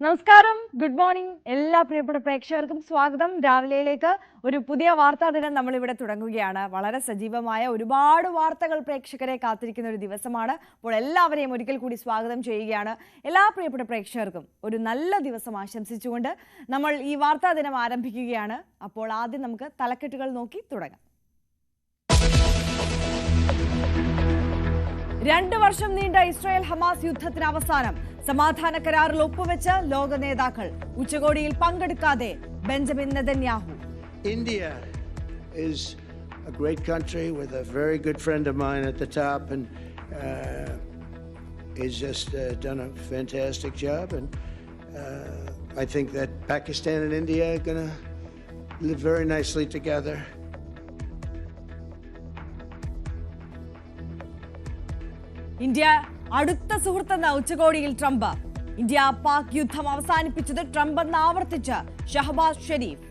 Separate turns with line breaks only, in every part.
നമസ്കാരം, good morning. എല്ലാ പ്രിയപ്പെട്ട പ്രേക്ഷകർക്കും സ്വാഗതം. രാവിലെയിലേക്ക് ഒരു പുതിയ വാർത്താ ദിനം നമ്മളിവിടെ തുടങ്ങുകയാണ്. വളരെ സജീവമായ ഒരുപാട് വാർത്തകൾ പ്രേക്ഷകരെ കാത്തിരിക്കുന്ന ഒരു ദിവസമാണ്. അപ്പോൾ എല്ലാവരെയും ഒരിക്കൽ കൂടി സ്വാഗതം ചെയ്യുകയാണ്. എല്ലാ പ്രിയപ്പെട്ട പ്രേക്ഷകർക്കും ഒരു നല്ല ദിവസം ആശംസിച്ചുകൊണ്ട് നമ്മൾ ഈ വാർത്താ ദിനം ആരംഭിക്കുകയാണ്. അപ്പോൾ ആദ്യം നമുക്ക് തലക്കെട്ടുകൾ നോക്കി തുടങ്ങാം. 2 വർഷം നീണ്ട ഇസ്രായേൽ ഹമാസ് യുദ്ധത്തിന് അവസാനം. സമാധാന കരാറിൽ ഒപ്പുവെച്ച് ലോക നേതാക്കൾ. ഉച്ചകോടിയിൽ പങ്കെടുക്കാതെ Benjamin Netanyahu.
India is a great country with a very good friend of mine at the top, and he's just done a fantastic job. And I think that Pakistan and India are going to live very nicely together.
India അടുത്ത സുഹൃത്തെന്ന ഉച്ചകോടിയിൽ Trump. India Pak യുദ്ധം അവസാനിപ്പിച്ചത് Trump എന്ന് ആവർത്തിച്ച് ഷഹബാസ് ഷെരീഫ്.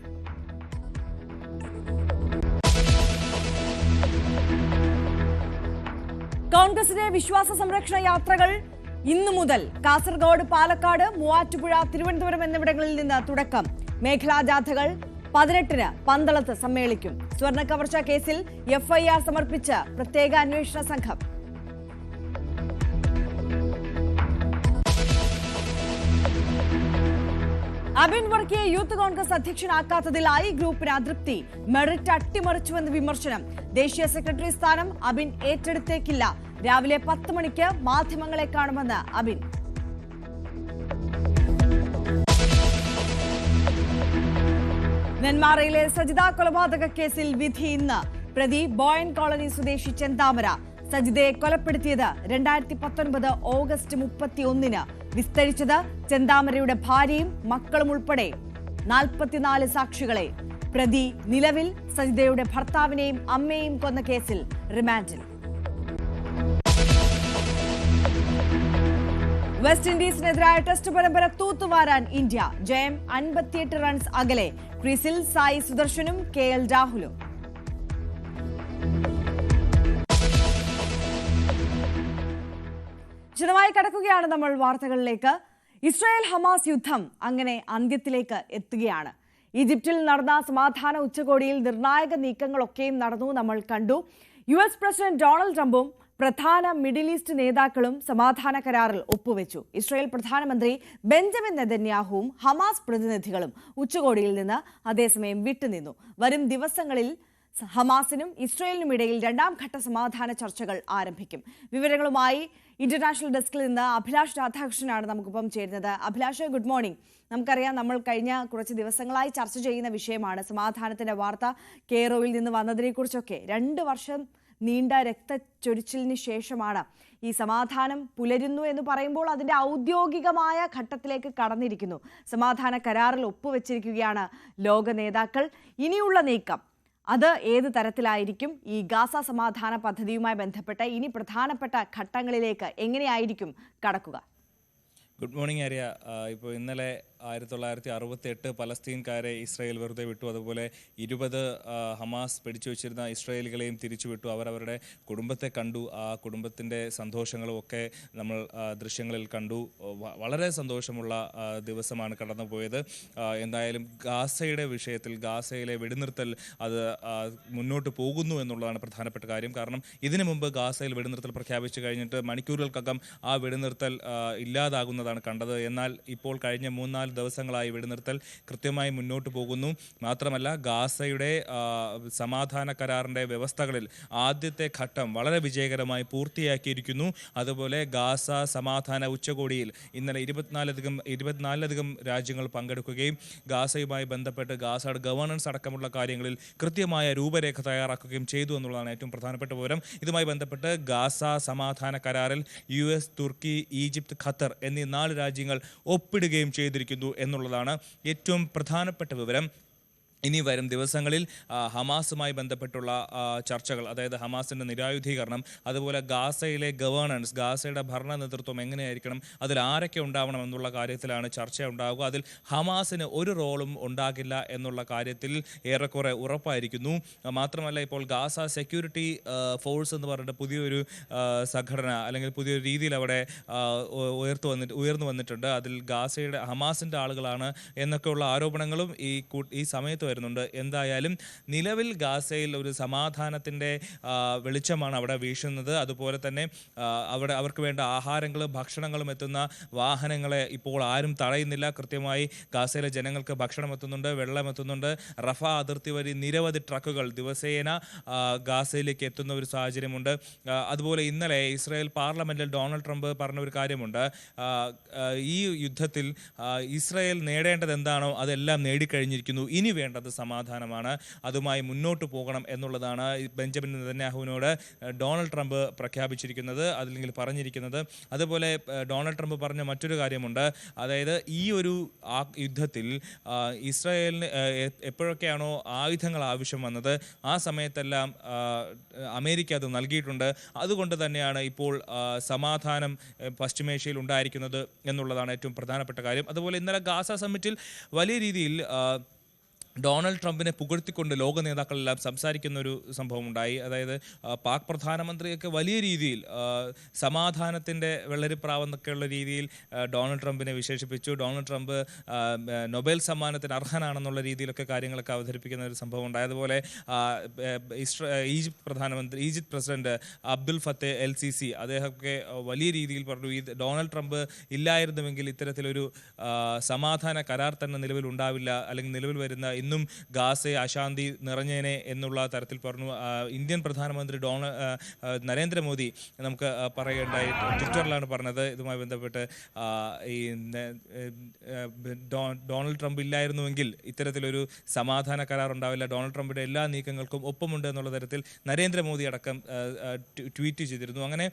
കോൺഗ്രസിന്റെ വിശ്വാസ സംരക്ഷണ യാത്രകൾ ഇന്നു മുതൽ കാസർഗോഡ്, പാലക്കാട്, മൂവാറ്റുപുഴ, തിരുവനന്തപുരം എന്നിവിടങ്ങളിൽ നിന്ന് തുടക്കം. മേഖലാ ജാഥകൾ 18-ന് പന്തളത്ത് സമ്മേളിക്കും. സ്വർണ്ണ കവർച്ച കേസിൽ FIR സമർപ്പിച്ച് പ്രത്യേക അന്വേഷണ സംഘം. അബിൻ വർക്കിയെ യൂത്ത് കോൺഗ്രസ് അധ്യക്ഷനാക്കാത്തതിൽ ഗ്രൂപ്പിന് അതൃപ്തി. മെറിറ്റ് അട്ടിമറിച്ചുവെന്ന് വിമർശനം. ദേശീയ സെക്രട്ടറി സ്ഥാനം അബിൻ ഏറ്റെടുത്തേക്കില്ല. രാവിലെ 10 മണിക്ക് മാധ്യമങ്ങളെ കാണുമെന്ന് അബിൻ. നെന്മാറയിലെ സജിത കൊലപാതക കേസിൽ വിധി ഇന്ന്. പ്രതി ബോയൻ കോളനി സ്വദേശി ചെന്താമര. സജിതയെ കൊലപ്പെടുത്തിയത് 2019 ഓഗസ്റ്റ് 31-ന്. വിസ്തരിച്ചത് ചെന്താമരയുടെ ഭാര്യയും മക്കളും ഉൾപ്പെടെ 44 സാക്ഷികളെ. പ്രതി നിലവിൽ സജിതയുടെ ഭർത്താവിനെയും അമ്മയെയും കൊന്ന കേസിൽ റിമാൻഡിൽ. വെസ്റ്റ് ഇൻഡീസിനെതിരായ ടെസ്റ്റ് പരമ്പര തൂത്തുവാരാൻ ഇന്ത്യ. ജയം 58 റൺസ് അകലെ. ക്രീസിൽ സായി സുദർശനും KL രാഹുലും. വിശദമായി കടക്കുകയാണ് നമ്മൾ വാർത്തകളിലേക്ക്. ഇസ്രായേൽ ഹമാസ് യുദ്ധം അങ്ങനെ അന്ത്യത്തിലേക്ക് എത്തുകയാണ്. ഈജിപ്തിൽ നടന്ന സമാധാന ഉച്ചകോടിയിൽ നിർണായക നീക്കങ്ങളൊക്കെയും നടന്നു, നമ്മൾ കണ്ടു. US പ്രസിഡന്റ് ഡൊണാൾഡ് ട്രംപും പ്രധാന മിഡിൽ ഈസ്റ്റ് നേതാക്കളും സമാധാന കരാറിൽ ഒപ്പുവെച്ചു. ഇസ്രായേൽ പ്രധാനമന്ത്രി ബെഞ്ചമിൻ നെതന്യാഹുവും ഹമാസ് പ്രതിനിധികളും ഉച്ചകോടിയിൽ നിന്ന് അതേസമയം വിട്ടുനിന്നു. വരും ദിവസങ്ങളിൽ ഹമാസിനും ഇസ്രായേലിനും ഇടയിൽ 2ാം ഘട്ട സമാധാന ചർച്ചകൾ ആരംഭിക്കും. വിവരങ്ങളുമായി ഇന്റർനാഷണൽ ഡെസ്കിൽ നിന്ന് അഭിലാഷ് രാധാകൃഷ്ണനാണ് നമുക്കിപ്പം ചേരുന്നത്. Abhilash, good morning. നമുക്കറിയാം, നമ്മൾ കഴിഞ്ഞ കുറച്ച് ദിവസങ്ങളായി ചർച്ച ചെയ്യുന്ന വിഷയമാണ് സമാധാനത്തിന്റെ വാർത്ത കെയ്റോയിൽ നിന്ന് വന്നതിനെക്കുറിച്ചൊക്കെ. 2 വർഷം നീണ്ട രക്തച്ചൊരിച്ചിലിന് ശേഷമാണ് ഈ സമാധാനം പുലരുന്നു എന്ന് പറയുമ്പോൾ അതിന്റെ ഔദ്യോഗികമായ ഘട്ടത്തിലേക്ക് കടന്നിരിക്കുന്നു. സമാധാന കരാറിൽ ഒപ്പുവെച്ചിരിക്കുകയാണ് ലോക നേതാക്കൾ. ഇനിയുള്ള നീക്കം അത് ഏത് തരത്തിലായിരിക്കും? ഈ ഗാസ സമാധാന പദ്ധതിയുമായി ബന്ധപ്പെട്ട ഇനി പ്രധാനപ്പെട്ട ഘട്ടങ്ങളിലേക്ക് എങ്ങനെയായിരിക്കും കടക്കുക?
Good morning Arya. ഇപ്പോൾ ഇന്നലെ 1968 പലസ്തീൻകാരെ ഇസ്രായേൽ വെറുതെ വിട്ടു. അതുപോലെ 20 ഹമാസ് പിടിച്ചു വെച്ചിരുന്ന ഇസ്രായേലികളെയും തിരിച്ചു വിട്ടു. അവരവരുടെ കുടുംബത്തെ കണ്ടു. ആ കുടുംബത്തിൻ്റെ സന്തോഷങ്ങളും ഒക്കെ നമ്മൾ ദൃശ്യങ്ങളിൽ കണ്ടു. വളരെ സന്തോഷമുള്ള ദിവസമാണ് കടന്നു പോയത്. എന്തായാലും ഗാസയുടെ വിഷയത്തിൽ ഗാസയിലെ വെടിനിർത്തൽ അത് മുന്നോട്ട് പോകുന്നു എന്നുള്ളതാണ് പ്രധാനപ്പെട്ട കാര്യം. കാരണം ഇതിനു മുമ്പ് ഗാസയിൽ വെടിനിർത്തൽ പ്രഖ്യാപിച്ചു കഴിഞ്ഞിട്ട് മണിക്കൂറുകൾക്കകം ആ വെടിനിർത്തൽ ഇല്ലാതാകുന്നതാണ് കണ്ടത്. എന്നാൽ ഇപ്പോൾ കഴിഞ്ഞ 3-4 ദിവസങ്ങളായി വെടിനിർത്തൽ കൃത്യമായി മുന്നോട്ട് പോകുന്നു. മാത്രമല്ല, ഗാസയുടെ സമാധാന കരാറിൻ്റെ വ്യവസ്ഥകളിൽ ആദ്യത്തെ ഘട്ടം വളരെ വിജയകരമായി പൂർത്തിയാക്കിയിരിക്കുന്നു. അതുപോലെ ഗാസ സമാധാന ഉച്ചകോടിയിൽ ഇന്നലെ 24-ലധികം രാജ്യങ്ങൾ പങ്കെടുക്കുകയും ഗാസയുമായി ബന്ധപ്പെട്ട് ഗാസയുടെ ഗവേണൻസ് അടക്കമുള്ള കാര്യങ്ങളിൽ കൃത്യമായ രൂപരേഖ തയ്യാറാക്കുകയും ചെയ്തു എന്നുള്ളതാണ് ഏറ്റവും പ്രധാനപ്പെട്ട വിവരം. ഇതുമായി ബന്ധപ്പെട്ട് ഗാസ സമാധാന കരാറിൽ US, തുർക്കി, ഈജിപ്ത്, ഖത്തർ എന്നീ 4 രാജ്യങ്ങൾ ഒപ്പിടുകയും ചെയ്തിരിക്കുന്നു എന്നുള്ളതാണ് ഏറ്റവും പ്രധാനപ്പെട്ട വിവരം. ഇനി വരും ദിവസങ്ങളിൽ ഹമാസുമായി ബന്ധപ്പെട്ടുള്ള ചർച്ചകൾ, അതായത് ഹമാസിൻ്റെ നിരായുധീകരണം, അതുപോലെ ഗാസയിലെ ഗവേണൻസ്, ഗാസയുടെ ഭരണ നേതൃത്വം എങ്ങനെയായിരിക്കണം, അതിൽ ആരൊക്കെ ഉണ്ടാവണം എന്നുള്ള കാര്യത്തിലാണ് ചർച്ച ഉണ്ടാവുക. അതിൽ ഹമാസിന് ഒരു റോളും ഉണ്ടാകില്ല എന്നുള്ള കാര്യത്തിൽ ഏറെക്കുറെ ഉറപ്പായിരിക്കുന്നു. മാത്രമല്ല, ഇപ്പോൾ ഗാസ സെക്യൂരിറ്റി ഫോഴ്സ് എന്ന് പറഞ്ഞിട്ട് പുതിയൊരു സംഘടന അല്ലെങ്കിൽ പുതിയൊരു രീതിയിൽ അവിടെ ഉയർന്നു വന്നിട്ടുണ്ട്. അതിൽ ഗാസയുടെ ഹമാസിൻ്റെ ആളുകളാണ് എന്നൊക്കെയുള്ള ആരോപണങ്ങളും ഈ സമയത്ത് വരുന്നുണ്ട്. എന്തായാലും നിലവിൽ ഗാസയിൽ ഒരു സമാധാനത്തിൻ്റെ വെളിച്ചമാണ് അവിടെ വീശുന്നത്. അതുപോലെ തന്നെ അവിടെ അവർക്ക് വേണ്ട ആഹാരങ്ങളും ഭക്ഷണങ്ങളും എത്തുന്ന വാഹനങ്ങളെ ഇപ്പോൾ ആരും തടയുന്നില്ല. കൃത്യമായി ഗാസയിലെ ജനങ്ങൾക്ക് ഭക്ഷണം എത്തുന്നുണ്ട്, വെള്ളം എത്തുന്നുണ്ട്. റഫ അതിർത്തി വഴി നിരവധി ട്രക്കുകൾ ദിവസേന ഗാസയിലേക്ക് എത്തുന്ന ഒരു സാഹചര്യമുണ്ട്. അതുപോലെ ഇന്നലെ ഇസ്രായേൽ പാർലമെന്റിൽ ഡൊണാൾഡ് ട്രംപ് പറഞ്ഞ ഒരു കാര്യമുണ്ട്. ഈ യുദ്ധത്തിൽ ഇസ്രായേൽ നേടേണ്ടത് എന്താണോ അതെല്ലാം നേടിക്കഴിഞ്ഞിരിക്കുന്നു, ഇനി വേണ്ടത് സമാധാനമാണ്, അതുമായി മുന്നോട്ട് പോകണം എന്നുള്ളതാണ് ബെഞ്ചമിൻ നെതന്യാഹുവിനോട് ഡൊണാൾഡ് ട്രംപ് പ്രഖ്യാപിച്ചിരിക്കുന്നത്, അല്ലെങ്കിൽ പറഞ്ഞിരിക്കുന്നത്. അതുപോലെ ഡൊണാൾഡ് ട്രംപ് പറഞ്ഞ മറ്റൊരു കാര്യമുണ്ട്. അതായത് ഈ ഒരു യുദ്ധത്തിൽ ഇസ്രായേലിന് എപ്പോഴൊക്കെയാണോ ആയുധങ്ങൾ ആവശ്യം വന്നത് ആ സമയത്തെല്ലാം അമേരിക്ക അത് നൽകിയിട്ടുണ്ട്. അതുകൊണ്ട് തന്നെയാണ് ഇപ്പോൾ സമാധാനം പശ്ചിമേഷ്യയിൽ ഉണ്ടായിരിക്കുന്നത് എന്നുള്ളതാണ് ഏറ്റവും പ്രധാനപ്പെട്ട കാര്യം. അതുപോലെ ഇന്നലെ ഗാസ സമ്മിറ്റിൽ വലിയ രീതിയിൽ ഡൊണാൾഡ് ട്രംപിനെ പുകഴ്ത്തിക്കൊണ്ട് ലോക നേതാക്കളെല്ലാം സംസാരിക്കുന്ന ഒരു സംഭവം ഉണ്ടായി. അതായത് പാക് പ്രധാനമന്ത്രിയൊക്കെ വലിയ രീതിയിൽ സമാധാനത്തിൻ്റെ വെള്ളരിപ്രാവെന്നൊക്കെയുള്ള രീതിയിൽ ഡൊണാൾഡ് ട്രംപിനെ വിശേഷിപ്പിച്ചു. ഡൊണാൾഡ് ട്രംപ് നൊബേൽ സമ്മാനത്തിന് അർഹനാണെന്നുള്ള രീതിയിലൊക്കെ കാര്യങ്ങളൊക്കെ അവതരിപ്പിക്കുന്ന ഒരു സംഭവം ഉണ്ടായി. അതുപോലെ Egypt president Abdul Fattah el Sisi അദ്ദേഹമൊക്കെ വലിയ രീതിയിൽ പറഞ്ഞു, ഈ ഡൊണാൾഡ് ട്രംപ് ഇല്ലായിരുന്നുവെങ്കിൽ ഇത്തരത്തിലൊരു സമാധാന കരാർ തന്നെ നിലവിൽ ഉണ്ടാവില്ല, അല്ലെങ്കിൽ നിലവിൽ വരുന്ന ഇന്നും ഗാസയെ അശാന്തി നിറഞ്ഞേനെ എന്നുള്ള തരത്തിൽ പറഞ്ഞു. ഇന്ത്യൻ പ്രധാനമന്ത്രി നരേന്ദ്രമോദി നമുക്ക് പറയുകയുണ്ടായി, ട്വിറ്ററിലാണ് പറഞ്ഞത് ഇതുമായി ബന്ധപ്പെട്ട്, ഈ ഡൊണാൾഡ് ട്രംപ് ഇല്ലായിരുന്നുവെങ്കിൽ ഇത്തരത്തിലൊരു സമാധാന കരാർ ഉണ്ടാവില്ല, ഡൊണാൾഡ് ട്രംപിന്റെ എല്ലാ നീക്കങ്ങൾക്കും ഒപ്പമുണ്ട് എന്നുള്ള തരത്തിൽ നരേന്ദ്രമോദി അടക്കം ട്വീറ്റ് ചെയ്തിരുന്നു. അങ്ങനെ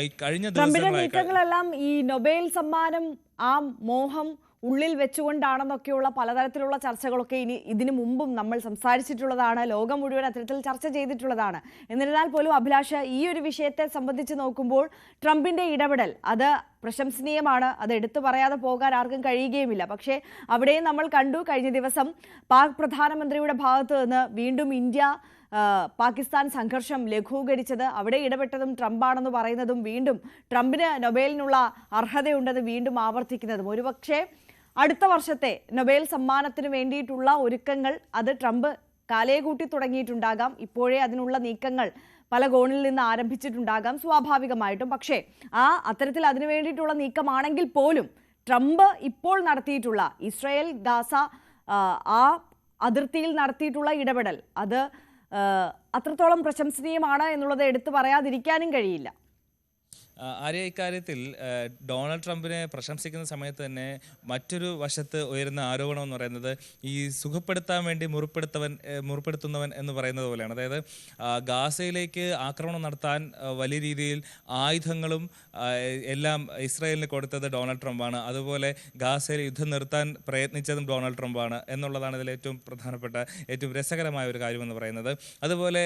ഈ കഴിഞ്ഞ
നീക്കങ്ങളെല്ലാം ഈ നൊബേൽ സമ്മാനം ആ മോഹം ഉള്ളിൽ വെച്ചുകൊണ്ടാണെന്നൊക്കെയുള്ള പലതരത്തിലുള്ള ചർച്ചകളൊക്കെ ഇതിനു മുമ്പും നമ്മൾ സംസാരിച്ചിട്ടുള്ളതാണ്. ലോകം മുഴുവൻ അത്തരത്തിൽ ചർച്ച ചെയ്തിട്ടുള്ളതാണ്. എന്നിരുന്നാൽ പോലും അഭിലാഷ്, ഈ ഒരു വിഷയത്തെ സംബന്ധിച്ച് നോക്കുമ്പോൾ ട്രംപിന്റെ ഇടപെടൽ അത് പ്രശംസനീയമാണ്, അത് എടുത്തു പറയാതെ പോകാൻ ആർക്കും കഴിയുകയുമില്ല. പക്ഷേ അവിടെയും നമ്മൾ കണ്ടു, കഴിഞ്ഞ ദിവസം പാക് പ്രധാനമന്ത്രിയുടെ ഭാഗത്ത് നിന്ന് വീണ്ടും ഇന്ത്യ പാകിസ്ഥാൻ സംഘർഷം ലഘൂകരിച്ചത്, അവിടെ ഇടപെട്ടതും ട്രംപാണെന്ന് പറയുന്നതും, വീണ്ടും ട്രംപിന് നൊബേലിനുള്ള അർഹതയുണ്ടെന്ന് വീണ്ടും ആവർത്തിക്കുന്നതും, ഒരുപക്ഷെ അടുത്ത വർഷത്തെ നൊബേൽ സമ്മാനത്തിന് വേണ്ടിയിട്ടുള്ള ഒരുക്കങ്ങൾ അത് ട്രംപ് കാലേകൂട്ടി തുടങ്ങിയിട്ടുണ്ടാകാം. ഇപ്പോഴേ അതിനുള്ള നീക്കങ്ങൾ പല കോണിൽ നിന്ന് ആരംഭിച്ചിട്ടുണ്ടാകാം സ്വാഭാവികമായിട്ടും. പക്ഷേ അത്തരത്തിൽ അതിനു വേണ്ടിയിട്ടുള്ള നീക്കമാണെങ്കിൽ പോലും ട്രംപ് ഇപ്പോൾ നടത്തിയിട്ടുള്ള ഇസ്രായേൽ ഗാസ ആ അതിർത്തിയിൽ നടത്തിയിട്ടുള്ള ഇടപെടൽ അത് അത്രത്തോളം പ്രശംസനീയമാണ് എന്നുള്ളത് എടുത്തു പറയാതിരിക്കാനും കഴിയില്ല.
ആര്യ, ഇക്കാര്യത്തിൽ ഡൊണാൾഡ് ട്രംപിനെ പ്രശംസിക്കുന്ന സമയത്ത് തന്നെ മറ്റൊരു വശത്ത് ഉയരുന്ന ആരോപണം എന്ന് പറയുന്നത് ഈ സുഖപ്പെടുത്താൻ വേണ്ടി മുറിപ്പെടുത്തുന്നവൻ എന്ന് പറയുന്നത് പോലെയാണ്. അതായത് ഗാസയിലേക്ക് ആക്രമണം നടത്താൻ വലിയ രീതിയിൽ ആയുധങ്ങളും എല്ലാം ഇസ്രായേലിന് കൊടുത്തത് ഡൊണാൾഡ് ട്രംപാണ്. അതുപോലെ ഗാസയിൽ യുദ്ധം നിർത്താൻ പ്രയത്നിച്ചതും ഡൊണാൾഡ് ട്രംപാണ് എന്നുള്ളതാണ് ഇതിൽ ഏറ്റവും പ്രധാനപ്പെട്ട ഏറ്റവും രസകരമായ ഒരു കാര്യമെന്ന് പറയുന്നത്. അതുപോലെ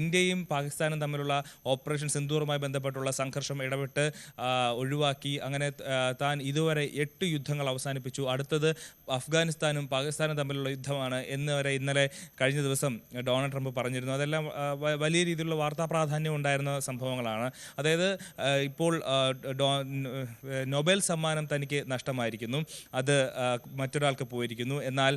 ഇന്ത്യയും പാകിസ്ഥാനും തമ്മിലുള്ള ഓപ്പറേഷൻ സിന്ദൂറുമായി ബന്ധപ്പെട്ടുള്ള സംഘർഷം ഇടപെട്ട് ഒഴിവാക്കി. അങ്ങനെ താൻ ഇതുവരെ 8 യുദ്ധങ്ങൾ അവസാനിപ്പിച്ചു. അടുത്തത് അഫ്ഗാനിസ്ഥാനും പാകിസ്ഥാനും തമ്മിലുള്ള യുദ്ധമാണ് എന്ന് വരെ ഇന്നലെ കഴിഞ്ഞ ദിവസം ഡൊണാൾഡ് ട്രംപ് പറഞ്ഞിരുന്നു. അതെല്ലാം വലിയ രീതിയിലുള്ള വാർത്താ പ്രാധാന്യം ഉണ്ടായിരുന്ന സംഭവങ്ങളാണ്. അതായത് ഇപ്പോൾ നൊബേൽ സമ്മാനം തനിക്ക് നഷ്ടമായിരിക്കുന്നു, അത് മറ്റൊരാൾക്ക് പോയിരിക്കുന്നു. എന്നാൽ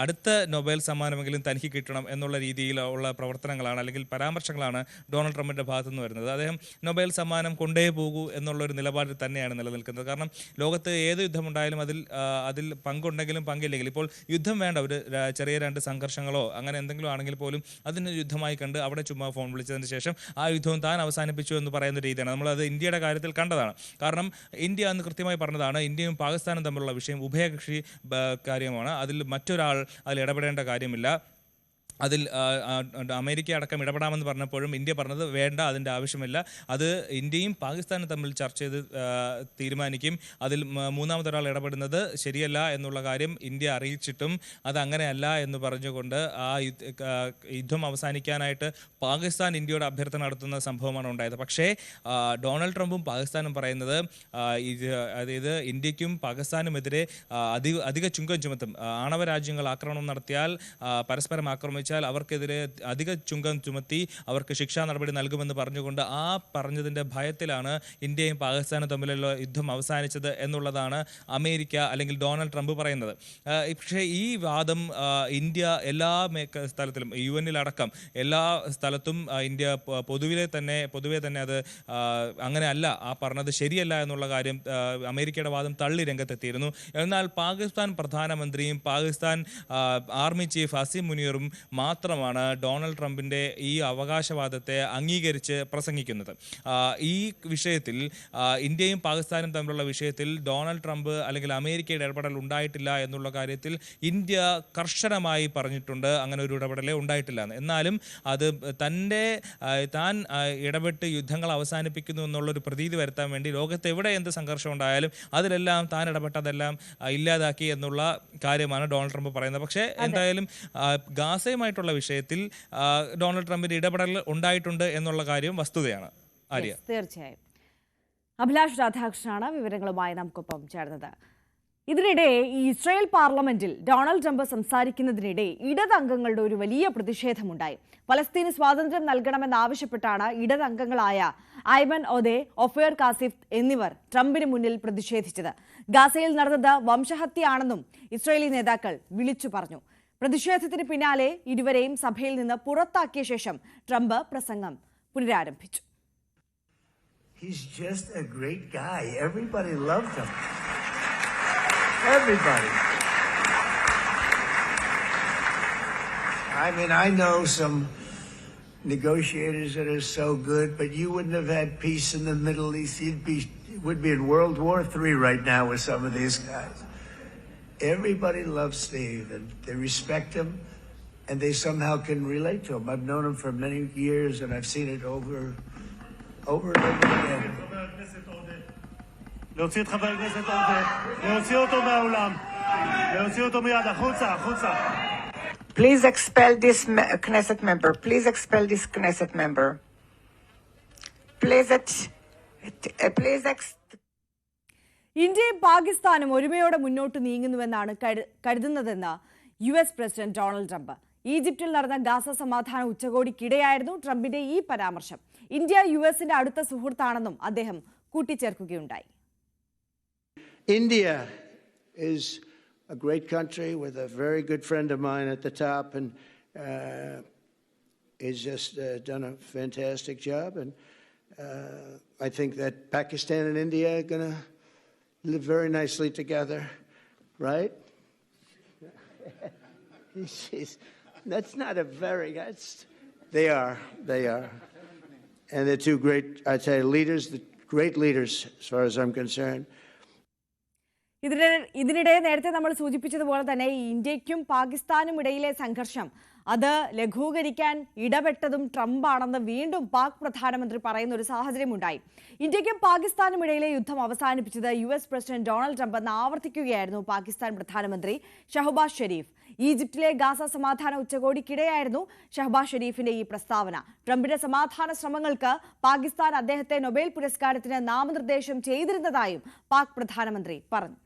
അടുത്ത നൊബേൽ സമ്മാനമെങ്കിലും തനിക്ക് കിട്ടണം എന്നുള്ള രീതിയിലുള്ള പ്രവർത്തനങ്ങളാണ് അല്ലെങ്കിൽ പരാമർശങ്ങളാണ് ഡൊണാൾഡ് ട്രംപിൻ്റെ ഭാഗത്തുനിന്ന് വരുന്നത്. അദ്ദേഹം നൊബേൽ സമ്മാനം കൊണ്ടേ പോകൂ എന്നുള്ളൊരു നിലപാടിൽ തന്നെയാണ് നിലനിൽക്കുന്നത്. കാരണം ലോകത്ത് ഏത് യുദ്ധമുണ്ടായാലും അതിൽ പങ്കുണ്ടെങ്കിലും പങ്കില്ലെങ്കിലും ഇപ്പോൾ യുദ്ധം വേണ്ട, ഒരു ചെറിയ 2 സംഘർഷങ്ങളോ അങ്ങനെ എന്തെങ്കിലും ആണെങ്കിൽ പോലും അതിന് യുദ്ധമായി കണ്ട് അവിടെ ചുമ്മാ ഫോൺ വിളിച്ചതിന് ശേഷം ആ യുദ്ധവും താൻ അവസാനിപ്പിച്ചു എന്ന് പറയുന്ന രീതിയാണ്. നമ്മളത് ഇന്ത്യയുടെ കാര്യത്തിൽ കണ്ടതാണ്. കാരണം ഇന്ത്യ അന്ന് കൃത്യമായി പറഞ്ഞതാണ്, ഇന്ത്യയും പാകിസ്ഥാനും തമ്മിലുള്ള വിഷയം ഉഭയകക്ഷി കാര്യമാണ്, അതിൽ മറ്റൊരാൾ അതിൽ ഇടപെടേണ്ട കാര്യമില്ല. അതിൽ അമേരിക്ക അടക്കം ഇടപെടാമെന്ന് പറഞ്ഞപ്പോഴും ഇന്ത്യ പറഞ്ഞത് വേണ്ട, അതിൻ്റെ ആവശ്യമില്ല, അത് ഇന്ത്യയും പാകിസ്ഥാനും തമ്മിൽ ചർച്ച ചെയ്ത് തീരുമാനിക്കും, അതിൽ മൂന്നാമതൊരാൾ ഇടപെടുന്നത് ശരിയല്ല എന്നുള്ള കാര്യം ഇന്ത്യ അറിയിച്ചിട്ടും അത് അങ്ങനെയല്ല എന്ന് പറഞ്ഞുകൊണ്ട് ആ യുദ്ധം അവസാനിക്കാനായിട്ട് പാകിസ്ഥാൻ ഇന്ത്യയോട് അഭ്യർത്ഥന നടത്തുന്ന സംഭവമാണ് ഉണ്ടായത്. പക്ഷേ ഡൊണാൾഡ് ട്രംപും പാകിസ്ഥാനും പറയുന്നത് അതായത് ഇന്ത്യക്കും പാകിസ്ഥാനുമെതിരെ അധിക ചുങ്കം ചുമത്തും, ആണവ രാജ്യങ്ങൾ ആക്രമണം നടത്തിയാൽ പരസ്പരം ആക്രമിച്ച് അവർക്കെതിരെ അധിക ചുങ്കം ചുമത്തി അവർക്ക് ശിക്ഷാ നടപടി നൽകുമെന്ന് പറഞ്ഞുകൊണ്ട് ആ പറഞ്ഞതിൻ്റെ ഭയത്തിലാണ് ഇന്ത്യയും പാകിസ്ഥാനും തമ്മിലുള്ള യുദ്ധം അവസാനിച്ചത് എന്നുള്ളതാണ് അമേരിക്ക അല്ലെങ്കിൽ ഡൊണാൾഡ് ട്രംപ് പറയുന്നത്. പക്ഷേ ഈ വാദം ഇന്ത്യ എല്ലാ സ്ഥലത്തിലും UN-ലടക്കം എല്ലാ സ്ഥലത്തും ഇന്ത്യ പൊതുവെ തന്നെ അത് അങ്ങനെയല്ല, ആ പറഞ്ഞത് ശരിയല്ല എന്നുള്ള കാര്യം അമേരിക്കയുടെ വാദം തള്ളി രംഗത്തെത്തിയിരുന്നു. എന്നാൽ പാകിസ്ഥാൻ പ്രധാനമന്ത്രിയും പാകിസ്ഥാൻ ആർമി ചീഫ് അസീം മുനീറും മാത്രമാണ് ഡൊണാൾഡ് ട്രംപിൻ്റെ ഈ അവകാശവാദത്തെ അംഗീകരിച്ച് പ്രസംഗിക്കുന്നത്. ഈ വിഷയത്തിൽ ഇന്ത്യയും പാകിസ്ഥാനും തമ്മിലുള്ള വിഷയത്തിൽ ഡൊണാൾഡ് ട്രംപ് അല്ലെങ്കിൽ അമേരിക്കയുടെ ഇടപെടൽ ഉണ്ടായിട്ടില്ല എന്നുള്ള കാര്യത്തിൽ ഇന്ത്യ കർശനമായി പറഞ്ഞിട്ടുണ്ട്, അങ്ങനെ ഒരു ഇടപെടലേ ഉണ്ടായിട്ടില്ല എന്ന്. എന്നാലും അത് താൻ ഇടപെട്ട് യുദ്ധങ്ങൾ അവസാനിപ്പിക്കുന്നു എന്നുള്ളൊരു പ്രതീതി വരുത്താൻ വേണ്ടി ലോകത്ത് എവിടെ എന്ത് സംഘർഷം ഉണ്ടായാലും അതിലെല്ലാം താൻ ഇടപെട്ടതെല്ലാം ഇല്ലാതാക്കി എന്നുള്ള കാര്യമാണ് ഡൊണാൾഡ് ട്രംപ് പറയുന്നത്. പക്ഷേ എന്തായാലും ഗാസയുമായിട്ടുള്ള വിഷയത്തിൽ ഡൊണാൾഡ് ട്രംപിന്റെ ഇടപെടൽ ഉണ്ടായിട്ടുണ്ട് എന്നുള്ള കാര്യം വസ്തുതയാണ്. ആര്യ,
തീർച്ചയായും. അഭിലാഷ് രാധാകൃഷ്ണനാണ് വിവരങ്ങളുമായി നമുക്കൊപ്പം ചേർന്നത്. ഇതിനിടെ ഈ ഇസ്രായേൽ പാർലമെന്റിൽ ഡൊണാൾഡ് ട്രംപ് സംസാരിക്കുന്നതിനിടെ ഇടതംഗങ്ങളുടെ ഒരു വലിയ പ്രതിഷേധമുണ്ടായി. പലസ്തീന് സ്വാതന്ത്ര്യം നൽകണമെന്നാവശ്യപ്പെട്ടാണ് ഇടതംഗങ്ങളായ ഐമൻ ഒദെ, ഒഫേർ കാസിഫ് എന്നിവർ ട്രംപിന് മുന്നിൽ പ്രതിഷേധിച്ചത്. ഗാസയിൽ നടന്നത് വംശഹത്യയാണെന്നും ഇസ്രായേലി നേതാക്കൾ വിളിച്ചു പറഞ്ഞു. പ്രതിഷേധത്തിന് പിന്നാലെ ഇരുവരെയും സഭയിൽ നിന്ന് പുറത്താക്കിയ ശേഷം ട്രംപ് പ്രസംഗം പുനരാരംഭിച്ചു.
He's just a great guy. Everybody loved him. Everybody. I mean, I know some negotiators that are so good, but you wouldn't have had peace in the Middle East. You would be in World War III right now with some of these guys. Everybody loves Steve, and they respect him, and they somehow can relate to him. I've known him for many years, and I've seen it over and over again.
להוציא את חבר הכנסת עודה, להוציא אותו מהאולם, להוציא אותו מיד, החוצה.
Please expel this Knesset member. Please expel this Knesset member.
ഇന്ത്യയും പാകിസ്ഥാനും ഒരുമയോടെ മുന്നോട്ട് നീങ്ങുന്നുവെന്നാണ് കരുതുന്നതെന്ന് US president Donald Trump. ഈജിപ്തിൽ നടന്ന Gaza സമാധാന ഉച്ചകോടിക്കിടെയായിരുന്നു ട്രംപിന്റെ ഈ പരാമർശം. ഇന്ത്യ US-ന്റെ അടുത്ത സുഹൃത്താണെന്നും അദ്ദേഹം കൂട്ടിച്ചേർക്കുകയുണ്ടായി.
India is a great country with a very good friend of mine at the top, and he's just done a fantastic job. And I think that Pakistan and India are going to live very nicely together, right? That's not a very... They are. And they're two great, I'd say, leaders, great leaders as far as I'm concerned.
ഇതിനിടെ നേരത്തെ നമ്മൾ സൂചിപ്പിച്ചതുപോലെ തന്നെ ഇന്ത്യക്കും പാകിസ്ഥാനും ഇടയിലെ സംഘർഷം അത് ലഘൂകരിക്കാൻ ഇടപെട്ടതും ട്രംപാണെന്ന് വീണ്ടും പാക് പ്രധാനമന്ത്രി പറയുന്ന ഒരു സാഹചര്യമുണ്ടായി. ഇന്ത്യക്കും പാകിസ്ഥാനും ഇടയിലെ യുദ്ധം അവസാനിപ്പിച്ചത് US പ്രസിഡന്റ് ഡൊണാൾഡ് ട്രംപ് എന്ന് ആവർത്തിക്കുകയായിരുന്നു പാകിസ്ഥാൻ പ്രധാനമന്ത്രി ഷഹബാസ് ഷെരീഫ്. ഈജിപ്തിലെ ഗാസ സമാധാന ഉച്ചകോടിക്കിടെയായിരുന്നു ഷഹബാസ് ഷെരീഫിന്റെ ഈ പ്രസ്താവന. ട്രംപിന്റെ സമാധാന ശ്രമങ്ങൾക്ക് പാകിസ്ഥാൻ അദ്ദേഹത്തെ നൊബേൽ പുരസ്കാരത്തിന് നാമനിർദ്ദേശം ചെയ്തിരുന്നതായും പാക് പ്രധാനമന്ത്രി പറഞ്ഞു.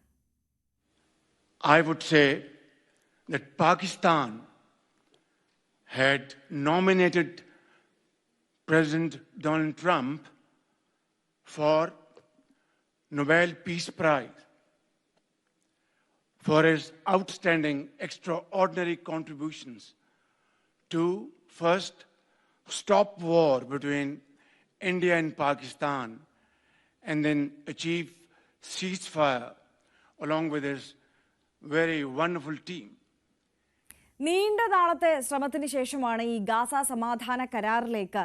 I would say that Pakistan had nominated President Donald Trump for Nobel Peace Prize for his outstanding, extraordinary contributions to first stop war between India and Pakistan and then achieve ceasefire along with his very wonderful team.
നീണ്ട നാളത്തെ ശ്രമത്തിന് ശേഷമാണ് ഈ Gaza സമാധാന കരാറിലേക്ക്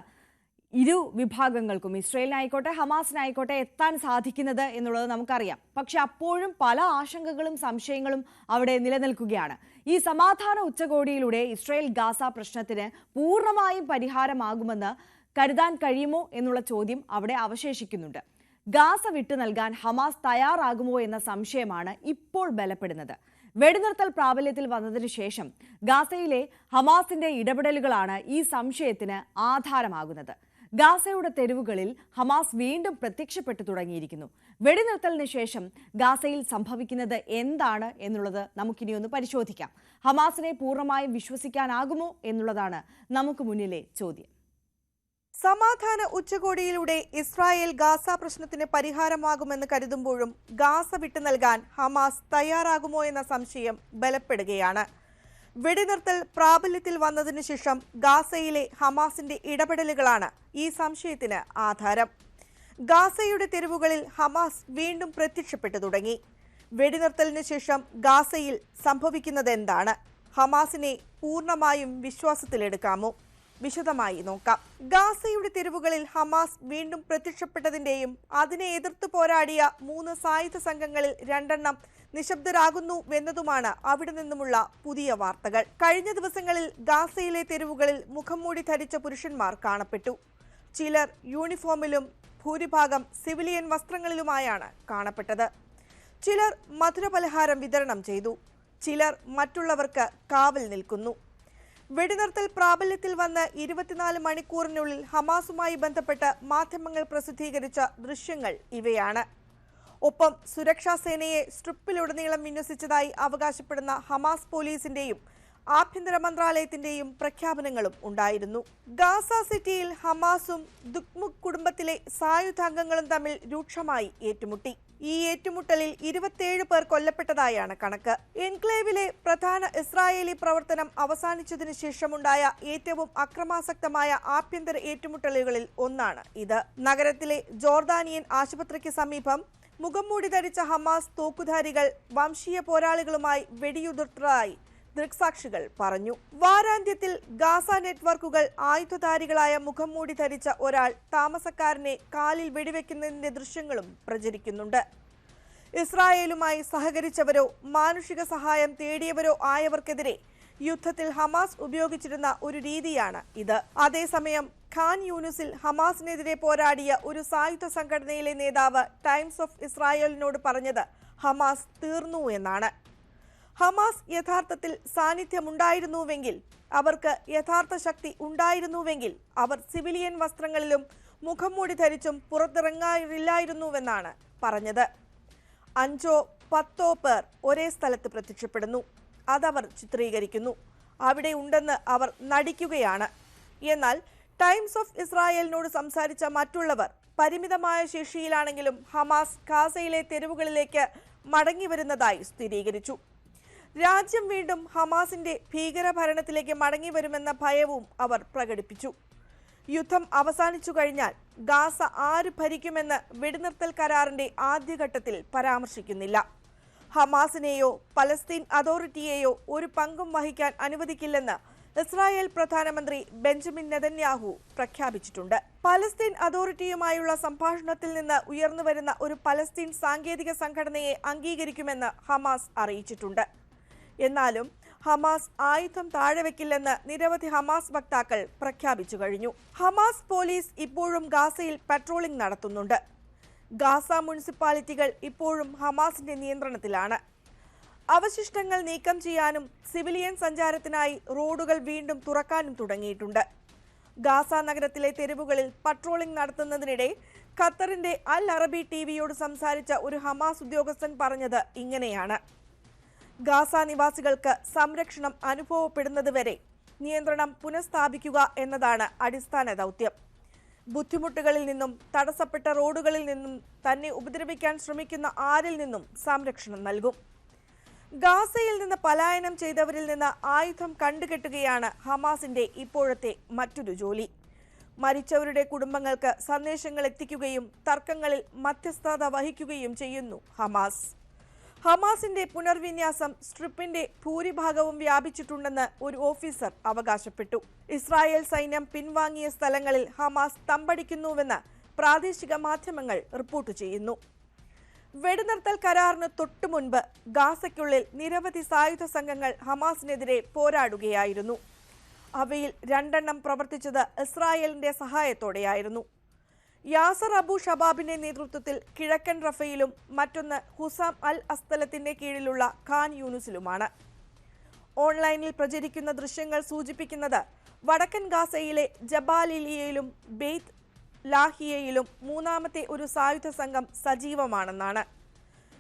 ഇരു വിഭാഗങ്ങൾക്കും, ഇസ്രയേലിനായിക്കോട്ടെ ഹമാസിനായിക്കോട്ടെ, എത്താൻ സാധിക്കുന്നത് എന്നുള്ളത് നമുക്കറിയാം. പക്ഷെ അപ്പോഴും പല ആശങ്കകളും സംശയങ്ങളും അവിടെ നിലനിൽക്കുകയാണ്. ഈ സമാധാന ഉച്ചകോടിയിലൂടെ ഇസ്രായേൽ ഗാസ പ്രശ്നത്തിന് പൂർണ്ണമായും പരിഹാരമാകുമെന്ന് കരുതാൻ കഴിയുമോ എന്നുള്ള ചോദ്യം അവിടെ അവശേഷിക്കുന്നുണ്ട്. ഗാസ വിട്ടു നൽകാൻ ഹമാസ് തയ്യാറാകുമോ എന്ന സംശയമാണ് ഇപ്പോൾ ബലപ്പെടുന്നത്. വെടിനിർത്തൽ പ്രാബല്യത്തിൽ വന്നതിനു ശേഷം ഗാസയിലെ ഹമാസിന്റെ ഇടപെടലുകളാണ് ഈ സംശയത്തിന് ആധാരമാകുന്നത്. ഗാസയുടെ തെരുവുകളിൽ ഹമാസ് വീണ്ടും പ്രത്യക്ഷപ്പെട്ടു തുടങ്ങിയിരിക്കുന്നു. വെടിനിർത്തലിന് ശേഷം ഗാസയിൽ സംഭവിക്കുന്നത് എന്താണ് എന്നുള്ളത് നമുക്കിനി ഒന്ന് പരിശോധിക്കാം. ഹമാസിനെ പൂർണ്ണമായും വിശ്വസിക്കാനാകുമോ എന്നുള്ളതാണ് നമുക്ക് മുന്നിലെ ചോദ്യം.
സമാധാന ഉച്ചകോടിയിലൂടെ ഇസ്രായേൽ ഗാസ പ്രശ്നത്തിന് പരിഹാരമാകുമെന്ന് കരുതുമ്പോഴും ഗാസ വിട്ടു നൽകാൻ ഹമാസ് തയ്യാറാകുമോ എന്ന സംശയം ബലപ്പെടുകയാണ്. വെടിനിർത്തൽ പ്രാബല്യത്തിൽ വന്നതിനു ശേഷം ഗാസയിലെ ഹമാസിന്റെ ഇടപെടലുകളാണ് ഈ സംശയത്തിന് ആധാരം. ഗാസയുടെ തെരുവുകളിൽ ഹമാസ് വീണ്ടും പ്രത്യക്ഷപ്പെട്ടു തുടങ്ങി. വെടിനിർത്തലിന് ശേഷം ഗാസയിൽ സംഭവിക്കുന്നത് എന്താണ്? ഹമാസിനെ പൂർണ്ണമായും വിശ്വാസത്തിലെടുക്കാമോ? വിശദമായി നോക്കാം. ഗാസയുടെ തെരുവുകളിൽ ഹമാസ് വീണ്ടും പ്രത്യക്ഷപ്പെട്ടതിന്റെയും അതിനെ എതിർത്ത് പോരാടിയ 3 സായുധ സംഘങ്ങളിൽ 2 നിശബ്ദരാകുന്നുവെന്നതുമാണ് അവിടെ നിന്നുമുള്ള പുതിയ വാർത്തകൾ. കഴിഞ്ഞ ദിവസങ്ങളിൽ ഗാസയിലെ തെരുവുകളിൽ മുഖംമൂടി ധരിച്ച പുരുഷന്മാർ കാണപ്പെട്ടു. ചിലർ യൂണിഫോമിലും ഭൂരിഭാഗം സിവിലിയൻ വസ്ത്രങ്ങളിലുമായാണ് കാണപ്പെട്ടത്. ചിലർ മധുരപലഹാരം വിതരണം ചെയ്തു. ചിലർ മറ്റുള്ളവർക്ക് കാവൽ നിൽക്കുന്നു. വെടിനിർത്തൽ പ്രാബല്യത്തിൽ വന്ന് 24 മണിക്കൂറിനുള്ളിൽ ഹമാസുമായി ബന്ധപ്പെട്ട് മാധ്യമങ്ങൾ പ്രസിദ്ധീകരിച്ച ദൃശ്യങ്ങൾ ഇവയാണ്. ഒപ്പം സുരക്ഷാ സേനയെ സ്ട്രിപ്പിലുടനീളം വിന്യസിച്ചതായി അവകാശപ്പെടുന്ന ഹമാസ് പോലീസിന്റെയും ആഭ്യന്തര മന്ത്രാലയത്തിന്റെയും പ്രഖ്യാപനങ്ങളും ഉണ്ടായിരുന്നു. ഗാസ സിറ്റിയിൽ ഹമാസും ദുഖ്മുഖ് കുടുംബത്തിലെ സായുധാംഗങ്ങളും തമ്മിൽ രൂക്ഷമായി ഏറ്റുമുട്ടി. ഈ ഏറ്റുമുട്ടലിൽ 27 പേർ കൊല്ലപ്പെട്ടതായാണ് കണക്ക്. എൻക്ലേവിലെ പ്രധാന ഇസ്രായേലി പ്രവർത്തനം അവസാനിച്ചതിനു ശേഷമുണ്ടായ ഏറ്റവും അക്രമാസക്തമായ ആഭ്യന്തര ഏറ്റുമുട്ടലുകളിൽ ഒന്നാണ് ഇത്. നഗരത്തിലെ ജോർദാനിയൻ ആശുപത്രിക്ക് സമീപം മുഖംമൂടി ധരിച്ച ഹമാസ് തോക്കുധാരികൾ വംശീയ പോരാളികളുമായി വെടിയുതിർത്തതായി ദൃക്സാക്ഷികൾ പറഞ്ഞു. വാരാന്ത്യത്തിൽ ഗാസ നെറ്റ്വർക്കുകൾ ആയുധധാരികളായ മുഖംമൂടി ധരിച്ച ഒരാൾ താമസക്കാരനെ കാലിൽ വെടിവെക്കുന്നതിന്റെ ദൃശ്യങ്ങളും പ്രചരിക്കുന്നുണ്ട്. ഇസ്രായേലുമായി സഹകരിച്ചവരോ മാനുഷിക സഹായം തേടിയവരോ ആയവർക്കെതിരെ യുദ്ധത്തിൽ ഹമാസ് ഉപയോഗിച്ചിരുന്ന ഒരു രീതിയാണ് ഇത്. അതേസമയം ഖാൻ യൂനിസിൽ ഹമാസിനെതിരെ പോരാടിയ ഒരു സായുധ സംഘടനയിലെ നേതാവ് ടൈംസ് ഓഫ് ഇസ്രായേലിനോട് പറഞ്ഞത് ഹമാസ് തീർന്നു എന്നാണ്. ഹമാസ് യഥാർത്ഥത്തിൽ സാന്നിധ്യമുണ്ടായിരുന്നുവെങ്കിൽ, അവർക്ക് യഥാർത്ഥ ശക്തി ഉണ്ടായിരുന്നുവെങ്കിൽ അവർ സിവിലിയൻ വസ്ത്രങ്ങളിലും മുഖംമൂടി ധരിച്ചും പുറത്തിറങ്ങാറില്ലായിരുന്നുവെന്നാണ് പറഞ്ഞത്. 5-10 പേർ ഒരേ സ്ഥലത്ത് പ്രത്യക്ഷപ്പെടുന്നു. അതവർ ചിത്രീകരിക്കുന്നു. അവിടെ ഉണ്ടെന്ന് അവർ നടിക്കുകയാണ്. എന്നാൽ ടൈംസ് ഓഫ് ഇസ്രായേലിനോട് സംസാരിച്ച മറ്റുള്ളവർ പരിമിതമായ ശേഷിയിലാണെങ്കിലും ഹമാസ് ഗാസയിലെ തെരുവുകളിലേക്ക് മടങ്ങി വരുന്നതായി സ്ഥിരീകരിച്ചു. രാജ്യം വീണ്ടും ഹമാസിന്റെ ഭീകരഭരണത്തിലേക്ക് മടങ്ങി വരുമെന്ന ഭയവും അവർ പ്രകടിപ്പിച്ചു. യുദ്ധം അവസാനിച്ചു കഴിഞ്ഞാൽ ഗാസ ആര് ഭരിക്കുമെന്ന് വെടിനിർത്തൽ കരാറിന്റെ ആദ്യഘട്ടത്തിൽ പരാമർശിക്കുന്നില്ല. ഹമാസിനെയോ പലസ്തീൻ അതോറിറ്റിയെയോ ഒരു പങ്കും വഹിക്കാൻ അനുവദിക്കില്ലെന്ന് ഇസ്രായേൽ പ്രധാനമന്ത്രി ബെഞ്ചമിൻ നെതന്യാഹു പ്രഖ്യാപിച്ചിട്ടുണ്ട്. പലസ്തീൻ അതോറിറ്റിയുമായുള്ള സംഭാഷണത്തിൽ നിന്ന് ഉയർന്നുവരുന്ന ഒരു പലസ്തീൻ സാങ്കേതിക സംഘടനയെ അംഗീകരിക്കുമെന്ന് ഹമാസ് അറിയിച്ചിട്ടുണ്ട്. എന്നാലും ഹമാസ് ആയുധം താഴെവെക്കില്ലെന്ന് നിരവധി ഹമാസ് വക്താക്കൾ പ്രഖ്യാപിച്ചു കഴിഞ്ഞു. ഹമാസ് പോലീസ് ഇപ്പോഴും ഗാസയിൽ പട്രോളിംഗ് നടത്തുന്നുണ്ട്. ഗാസ മുനിസിപ്പാലിറ്റികൾ ഇപ്പോഴും ഹമാസിന്റെ നിയന്ത്രണത്തിലാണ്. അവശിഷ്ടങ്ങൾ നീക്കം ചെയ്യാനും സിവിലിയൻ സഞ്ചാരത്തിനായി റോഡുകൾ വീണ്ടും തുറക്കാനും തുടങ്ങിയിട്ടുണ്ട്. ഗാസ നഗരത്തിലെ തെരുവുകളിൽ പട്രോളിംഗ് നടത്തുന്നതിനിടെ ഖത്തറിന്റെ അൽ അറബി ടിവിയോട് സംസാരിച്ച ഒരു ഹമാസ് ഉദ്യോഗസ്ഥൻ പറഞ്ഞത് ഇങ്ങനെയാണ്: ഗാസ നിവാസികൾക്ക് സംരക്ഷണം അനുഭവപ്പെടുന്നതുവരെ നിയന്ത്രണം പുനഃസ്ഥാപിക്കുക എന്നതാണ് അടിസ്ഥാന ദൗത്യം. ബുദ്ധിമുട്ടുകളിൽ നിന്നും തടസ്സപ്പെട്ട റോഡുകളിൽ നിന്നും തന്നെ ഉപദ്രവിക്കാൻ ശ്രമിക്കുന്ന ആരിൽ നിന്നും സംരക്ഷണം നൽകും. ഗാസയിൽ നിന്ന് പലായനം ചെയ്തവരിൽ നിന്ന് ആയുധം കണ്ടുകെട്ടുകയാണ് ഹമാസിന്റെ ഇപ്പോഴത്തെ മറ്റൊരു ജോലി. മരിച്ചവരുടെ കുടുംബങ്ങൾക്ക് സന്ദേശങ്ങൾ എത്തിക്കുകയും തർക്കങ്ങളിൽ മധ്യസ്ഥത വഹിക്കുകയും ചെയ്യുന്നു ഹമാസ്. ഹമാസിന്റെ പുനർവിന്യാസം സ്ട്രിപ്പിന്റെ ഭൂരിഭാഗവും വ്യാപിച്ചിട്ടുണ്ടെന്ന് ഒരു ഓഫീസർ അവകാശപ്പെട്ടു. ഇസ്രായേൽ സൈന്യം പിൻവാങ്ങിയ സ്ഥലങ്ങളിൽ ഹമാസ് തമ്പടിക്കുന്നുവെന്ന് പ്രാദേശിക മാധ്യമങ്ങൾ റിപ്പോർട്ട് ചെയ്യുന്നു. വെടിനിർത്തൽ കരാറിന് തൊട്ടുമുൻപ് ഗാസയ്ക്കുള്ളിൽ നിരവധി സായുധ സംഘങ്ങൾ ഹമാസിനെതിരെ പോരാടുകയായിരുന്നു. അവയിൽ 2 പ്രവർത്തിച്ചത് ഇസ്രായേലിന്റെ സഹായത്തോടെയായിരുന്നു. യാസർ അബു ഷബാബിന്റെ നേതൃത്വത്തിൽ കിഴക്കൻ റഫയിലും മറ്റൊന്ന് ഹുസാം അൽ അസ്തലത്തിന്റെ കീഴിലുള്ള ഖാൻ യൂനിസിലുമാണ്. ഓൺലൈനിൽ പ്രചരിക്കുന്ന ദൃശ്യങ്ങൾ സൂചിപ്പിക്കുന്നത് വടക്കൻ ഗാസയിലെ ജബാലിലിയയിലും ബെയ്ത്ത് ലാഹിയയിലും 3ാമത്തെ ഒരു സായുധ സംഘം സജീവമാണെന്നാണ്.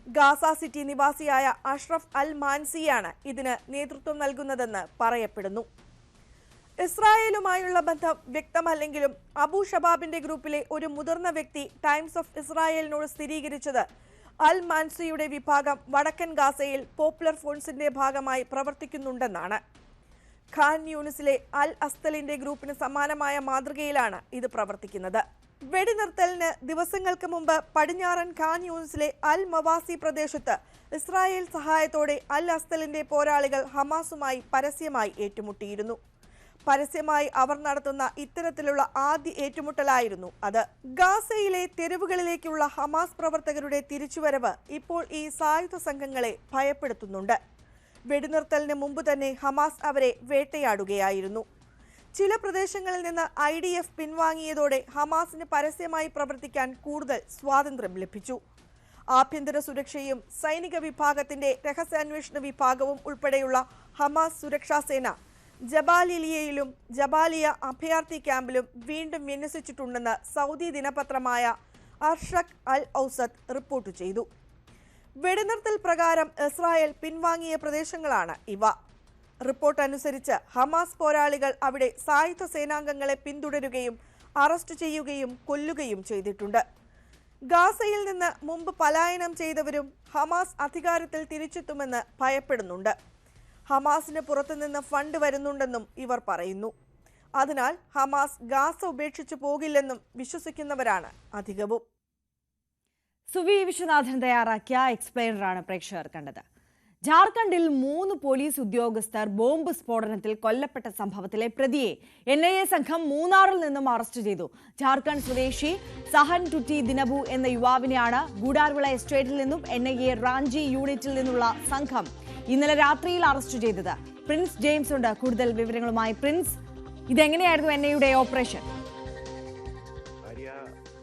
ഗാസ സിറ്റി നിവാസിയായ അഷ്റഫ് അൽ മാൻസിയാണ് ഇതിന് നേതൃത്വം നൽകുന്നതെന്ന് പറയപ്പെടുന്നു. ഇസ്രായേലുമായുള്ള ബന്ധം വ്യക്തമല്ലെങ്കിലും അബു ഷബാബിന്റെ ഗ്രൂപ്പിലെ ഒരു മുതിർന്ന വ്യക്തി ടൈംസ് ഓഫ് ഇസ്രായേലിനോട് സ്ഥിരീകരിച്ചത് അൽ മാൻസിയുടെ വിഭാഗം വടക്കൻ ഗാസയിൽ പോപ്പുലർ ഫോഴ്സിന്റെ ഭാഗമായി പ്രവർത്തിക്കുന്നുണ്ടെന്നാണ്. ഖാൻ യൂണിസിലെ അൽ അസ്തലിന്റെ ഗ്രൂപ്പിന് സമാനമായ മാതൃകയിലാണ് ഇത് പ്രവർത്തിക്കുന്നത്. വെടിനിർത്തലിന് ദിവസങ്ങൾക്ക് മുമ്പ് പടിഞ്ഞാറൻ ഖാൻ യൂണിസിലെ അൽ മവാസി പ്രദേശത്ത് ഇസ്രായേൽ സഹായത്തോടെ അൽ അസ്തലിന്റെ പോരാളികൾ ഹമാസുമായി പരസ്യമായി ഏറ്റുമുട്ടിയിരുന്നു. പരസ്യമായി അവർ നടത്തുന്ന ഇത്തരത്തിലുള്ള ആദ്യ ഏറ്റുമുട്ടലായിരുന്നു അത്. ഗാസയിലെ തെരുവുകളിലേക്കുള്ള ഹമാസ് പ്രവർത്തകരുടെ തിരിച്ചുവരവ് ഇപ്പോൾ ഈ സായുധ സംഘങ്ങളെ ഭയപ്പെടുത്തുന്നുണ്ട്. വെടിനിർത്തലിന് മുമ്പ് തന്നെ ഹമാസ് അവരെ വേട്ടയാടുകയായിരുന്നു. ചില പ്രദേശങ്ങളിൽ നിന്ന് IDF പിൻവാങ്ങിയതോടെ ഹമാസിന് പരസ്യമായി പ്രവർത്തിക്കാൻ കൂടുതൽ സ്വാതന്ത്ര്യം ലഭിച്ചു. ആഭ്യന്തര സുരക്ഷയും സൈനിക വിഭാഗത്തിന്റെ രഹസ്യാന്വേഷണ വിഭാഗവും ഉൾപ്പെടെയുള്ള ഹമാസ് സുരക്ഷാ സേന ജബാലിലിയയിലും ജബാലിയ അഭയാർത്ഥി ക്യാമ്പിലും വീണ്ടും വിന്യസിച്ചിട്ടുണ്ടെന്ന് സൗദി ദിനപത്രമായ അർഷക് അൽ ഔസത്ത് റിപ്പോർട്ട് ചെയ്തു. വെടിനിർത്തൽ പ്രകാരം ഇസ്രായേൽ പിൻവാങ്ങിയ പ്രദേശങ്ങളാണ് ഇവ. റിപ്പോർട്ട് അനുസരിച്ച് ഹമാസ് പോരാളികൾ അവിടെ സായുധ സേനാംഗങ്ങളെ പിന്തുടരുകയും അറസ്റ്റ് ചെയ്യുകയും കൊല്ലുകയും ചെയ്തിട്ടുണ്ട്. ഗാസയിൽ നിന്ന് മുമ്പ് പലായനം ചെയ്തവരും ഹമാസ് അധികാരത്തിൽ തിരിച്ചെത്തുമെന്ന് ഭയപ്പെടുന്നുണ്ട്. ഹമാസിന് പുറത്തുനിന്ന് ഫണ്ട് വരുന്നുണ്ടെന്നും ഇവർ പറയുന്നു. അതിനാൽ ഹമാസ് ഗാസ ഉപേക്ഷിച്ചു പോകില്ലെന്നും വിശ്വസിക്കുന്നവരാണ് അധികവും.
സുവി വിശ്വനാഥൻ തയ്യാറാക്കിയ എക്സ്പ്ലെയിനറാണ് പ്രേക്ഷകർ കണ്ടത്. ജാർഖണ്ഡിൽ 3 പോലീസ് ഉദ്യോഗസ്ഥർ ബോംബ് സ്ഫോടനത്തിൽ കൊല്ലപ്പെട്ട സംഭവത്തിലെ പ്രതിയെ NIA സംഘം മൂന്നാറിൽ നിന്നും അറസ്റ്റ് ചെയ്തു. ജാർഖണ്ഡ് സ്വദേശി സഹൻ ടുറ്റി ദിനബു എന്ന യുവാവിനെയാണ് ഗൂഡാർവിള എസ്റ്റേറ്റിൽ നിന്നും NIA റാഞ്ചി യൂണിറ്റിൽ നിന്നുള്ള സംഘം ഇന്നലെ രാത്രിയിൽ അറസ്റ്റ് ചെയ്തത്. പ്രിൻസ് ജെയിംസ് ഉണ്ട് കൂടുതൽ വിവരങ്ങളുമായി. Prince, ഇതെങ്ങനെയായിരുന്നു NIA operation?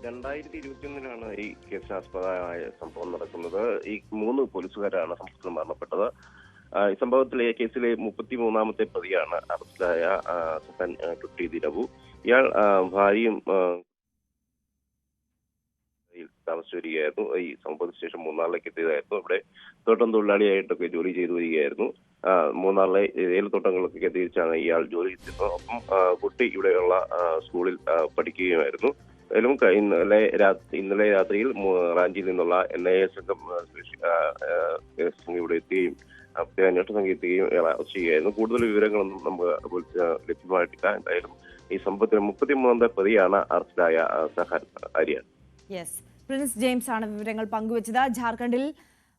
2021 ഈ കേസിനാസ്പദമായ സംഭവം നടക്കുന്നത്. ഈ 3 പോലീസുകാരാണ് സംഭവത്തിൽ മരണപ്പെട്ടത്. ഈ സംഭവത്തിലെ കേസിലെ 33ാമത്തെ പ്രതിയാണ് അറസ്റ്റിലായ സഹൻ ടുട്ടി ദിനബു. ഇയാൾ ഭാര്യയും താമസിച്ചു വരികയായിരുന്നു. ഈ സംഭവത്തിന് ശേഷം മൂന്നാറിലേക്ക് എത്തിയതായിരുന്നു. ഇവിടെ തോട്ടം തൊഴിലാളിയായിട്ടൊക്കെ ജോലി ചെയ്തു വരികയായിരുന്നു. മൂന്നാറിലെ ഏലത്തോട്ടങ്ങളൊക്കെ തിരിച്ചാണ് ഇയാൾ ജോലി ചെയ്തത്. ഒപ്പം കുട്ടി ഇവിടെയുള്ള സ്കൂളിൽ പഠിക്കുകയുമായിരുന്നു. ഇന്നലെ രാത്രിയിൽ റാഞ്ചിയിൽ നിന്നുള്ള NIA സംഘം ഇവിടെ എത്തുകയും അന്വേഷണ സംഘം എത്തുകയും അറസ്റ്റ് ചെയ്യുകയായിരുന്നു. കൂടുതൽ വിവരങ്ങളൊന്നും നമുക്ക് ലഭ്യമായിട്ടില്ല. എന്തായാലും ഈ സംഭവത്തിൽ 33ാമത്തെ പ്രതിയാണ് അറസ്റ്റിലായ സഹൻ ആര്യ.
യെസ്, പ്രിൻസ് ജെയിംസ് ആണ് വിവരങ്ങൾ പങ്കുവച്ചത്. ജാർഖണ്ഡിൽ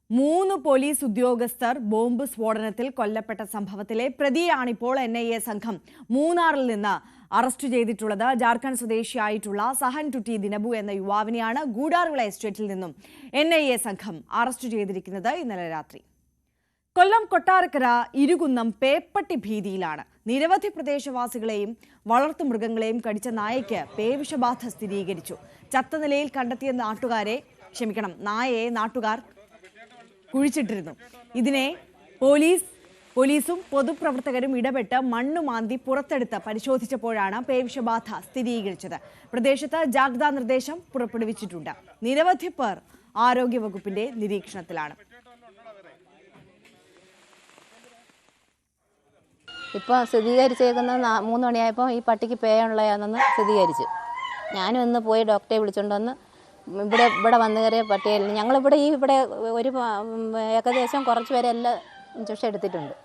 3 പോലീസ് ഉദ്യോഗസ്ഥർ ബോംബ് സ്ഫോടനത്തിൽ കൊല്ലപ്പെട്ട സംഭവത്തിലെ പ്രതിയെയാണിപ്പോൾ NIA സംഘം മൂന്നാറിൽ നിന്ന് അറസ്റ്റ് ചെയ്തിട്ടുള്ളത്. ജാർഖണ്ഡ് സ്വദേശിയായിട്ടുള്ള സഹൻ ടുട്ടി ദിനബു എന്ന യുവാവിനെയാണ് ഗൂഡാർവിള എസ്റ്റേറ്റിൽ നിന്നും NIA സംഘം അറസ്റ്റ് ചെയ്തിരിക്കുന്നത് ഇന്നലെ രാത്രി. കൊല്ലം കൊട്ടാരക്കര ഇരുകുന്നം പേപ്പട്ടി ഭീതിയിലാണ്. നിരവധി പ്രദേശവാസികളെയും വളർത്തുമൃഗങ്ങളെയും കടിച്ച നായയ്ക്ക് പേവിഷബാധ സ്ഥിരീകരിച്ചു. ചത്ത നിലയിൽ കണ്ടെത്തിയ നായയെ നാട്ടുകാർ കുഴിച്ചിട്ടിരുന്നു. ഇതിനെ പോലീസും പൊതുപ്രവർത്തകരും ഇടപെട്ട് മണ്ണുമാന്തി പുറത്തെടുത്ത് പരിശോധിച്ചപ്പോഴാണ് പേവിഷബാധ സ്ഥിരീകരിച്ചത്. പ്രദേശത്ത് ജാഗ്രതാ നിർദ്ദേശം പുറപ്പെടുവിച്ചിട്ടുണ്ട്. നിരവധി പേർ ആരോഗ്യവകുപ്പിന്റെ നിരീക്ഷണത്തിലാണ്.
ഇപ്പോൾ സ്ഥിരീകരിച്ചേക്കുന്നത് 3 മണിയായപ്പോൾ ഈ പട്ടിക്ക് പേയുള്ളതാണെന്ന് സ്ഥിരീകരിച്ചു. ഞാനും ഇന്ന് പോയി ഡോക്ടറെ വിളിച്ചുകൊണ്ട് വന്ന് ഇവിടെ വന്നു കയറിയ പട്ടിയല്ല. ഞങ്ങളിവിടെ ഒരു ഏകദേശം കുറച്ച് പേരെ എല്ലാം ഇഞ്ചക്ഷൻ എടുത്തിട്ടുണ്ട്.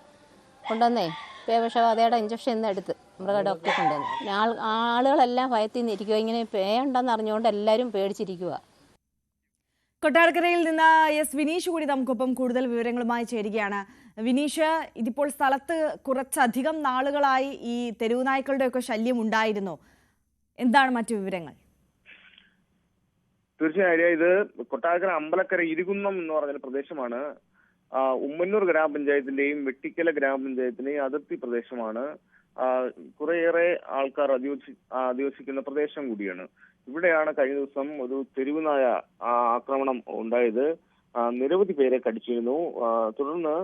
കൊണ്ടുവന്നേ പേവിഷബാധയുടെ ഇഞ്ചക്ഷൻ ഇന്ന് എടുത്ത് മൃഗ ഡോക്ടറെ കൊണ്ടുവന്നു. ആളുകളെല്ലാം ഭയത്തിൽ നിന്നിരിക്കുക. ഇങ്ങനെ പേയുണ്ടെന്ന് അറിഞ്ഞുകൊണ്ട് എല്ലാവരും പേടിച്ചിരിക്കുക.
കൊട്ടാരക്കരയിൽ നിന്ന് വിനീഷ് കൂടി നമുക്കൊപ്പം കൂടുതൽ വിവരങ്ങളുമായി ചേരുകയാണ്. വിനീഷ്, ഇതിപ്പോൾ സ്ഥലത്ത് കുറച്ചധികം നാളുകളായി ഈ തെരുവ് നായ്ക്കളുടെ ഒക്കെ ശല്യം ഉണ്ടായിരുന്നു. എന്താണ് മറ്റു വിവരങ്ങൾ?
തീർച്ചയായും ഇത് കൊട്ടാരക്കര അമ്പലക്കര ഇരികുന്നം എന്ന് പറഞ്ഞ പ്രദേശമാണ്. ഉമ്മന്നൂർ ഗ്രാമപഞ്ചായത്തിന്റെയും വെട്ടിക്കല ഗ്രാമപഞ്ചായത്തിന്റെയും അതിർത്തി പ്രദേശമാണ്. കുറേയേറെ ആൾക്കാർ അധിവസിക്കുന്ന പ്രദേശം കൂടിയാണ്. ഇവിടെയാണ് കഴിഞ്ഞ ദിവസം ഒരു തെരുവുനായ ആക്രമണം ഉണ്ടായത്. നിരവധി പേരെ കടിച്ചിരുന്നു. തുടർന്ന്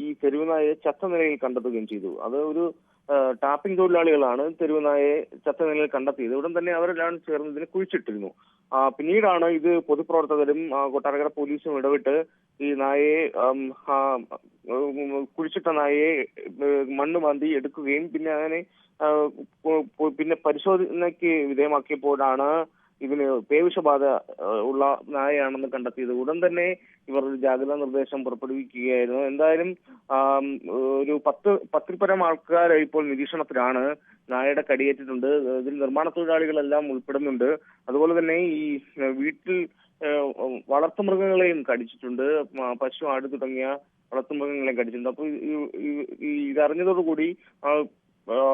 ഈ തെരുവുനായയെ ചത്ത നിലയിൽ കണ്ടെത്തുകയും ചെയ്തു. അത് ഒരു ടാപ്പിംഗ് തൊഴിലാളികളാണ് തെരുവുനായയെ ചത്ത നിലയിൽ കണ്ടെത്തിയത്. ഉടൻ തന്നെ അവരെല്ലാം ചേർന്ന് ഇതിനെ കുഴിച്ചിട്ടിരുന്നു. പിന്നീടാണ് ഇത് പൊതുപ്രവർത്തകരും കൊട്ടാരക്കര പോലീസും ഇടപെട്ട് ഈ നായയെ കുഴിച്ചിട്ട നായയെ മണ്ണ് മാന്തി എടുക്കുകയും പിന്നെ അതിനെ പിന്നെ പരിശോധനയ്ക്ക് വിധേയമാക്കിയപ്പോഴാണ് ഇതിന് പേവിഷബാധ ഉള്ള നായയാണെന്ന് കണ്ടെത്തിയത്. ഉടൻ തന്നെ ഇവർ ജാഗ്രതാ നിർദ്ദേശം പുറപ്പെടുവിക്കുകയായിരുന്നു. എന്തായാലും ഒരു 10 പരം ആൾക്കാർ ഇപ്പോൾ നിരീക്ഷണത്തിലാണ്. നായയുടെ കടിയേറ്റിട്ടുണ്ട്. ഇതിൽ നിർമ്മാണ തൊഴിലാളികളെല്ലാം ഉൾപ്പെടുന്നുണ്ട്. അതുപോലെ തന്നെ ഈ വീട്ടിൽ വളർത്തുമൃഗങ്ങളെയും കടിച്ചിട്ടുണ്ട്. പശു, ആട് തുടങ്ങിയ വളർത്തുമൃഗങ്ങളെയും കടിച്ചിട്ടുണ്ട്. അപ്പോൾ ഇതറിഞ്ഞതോടുകൂടി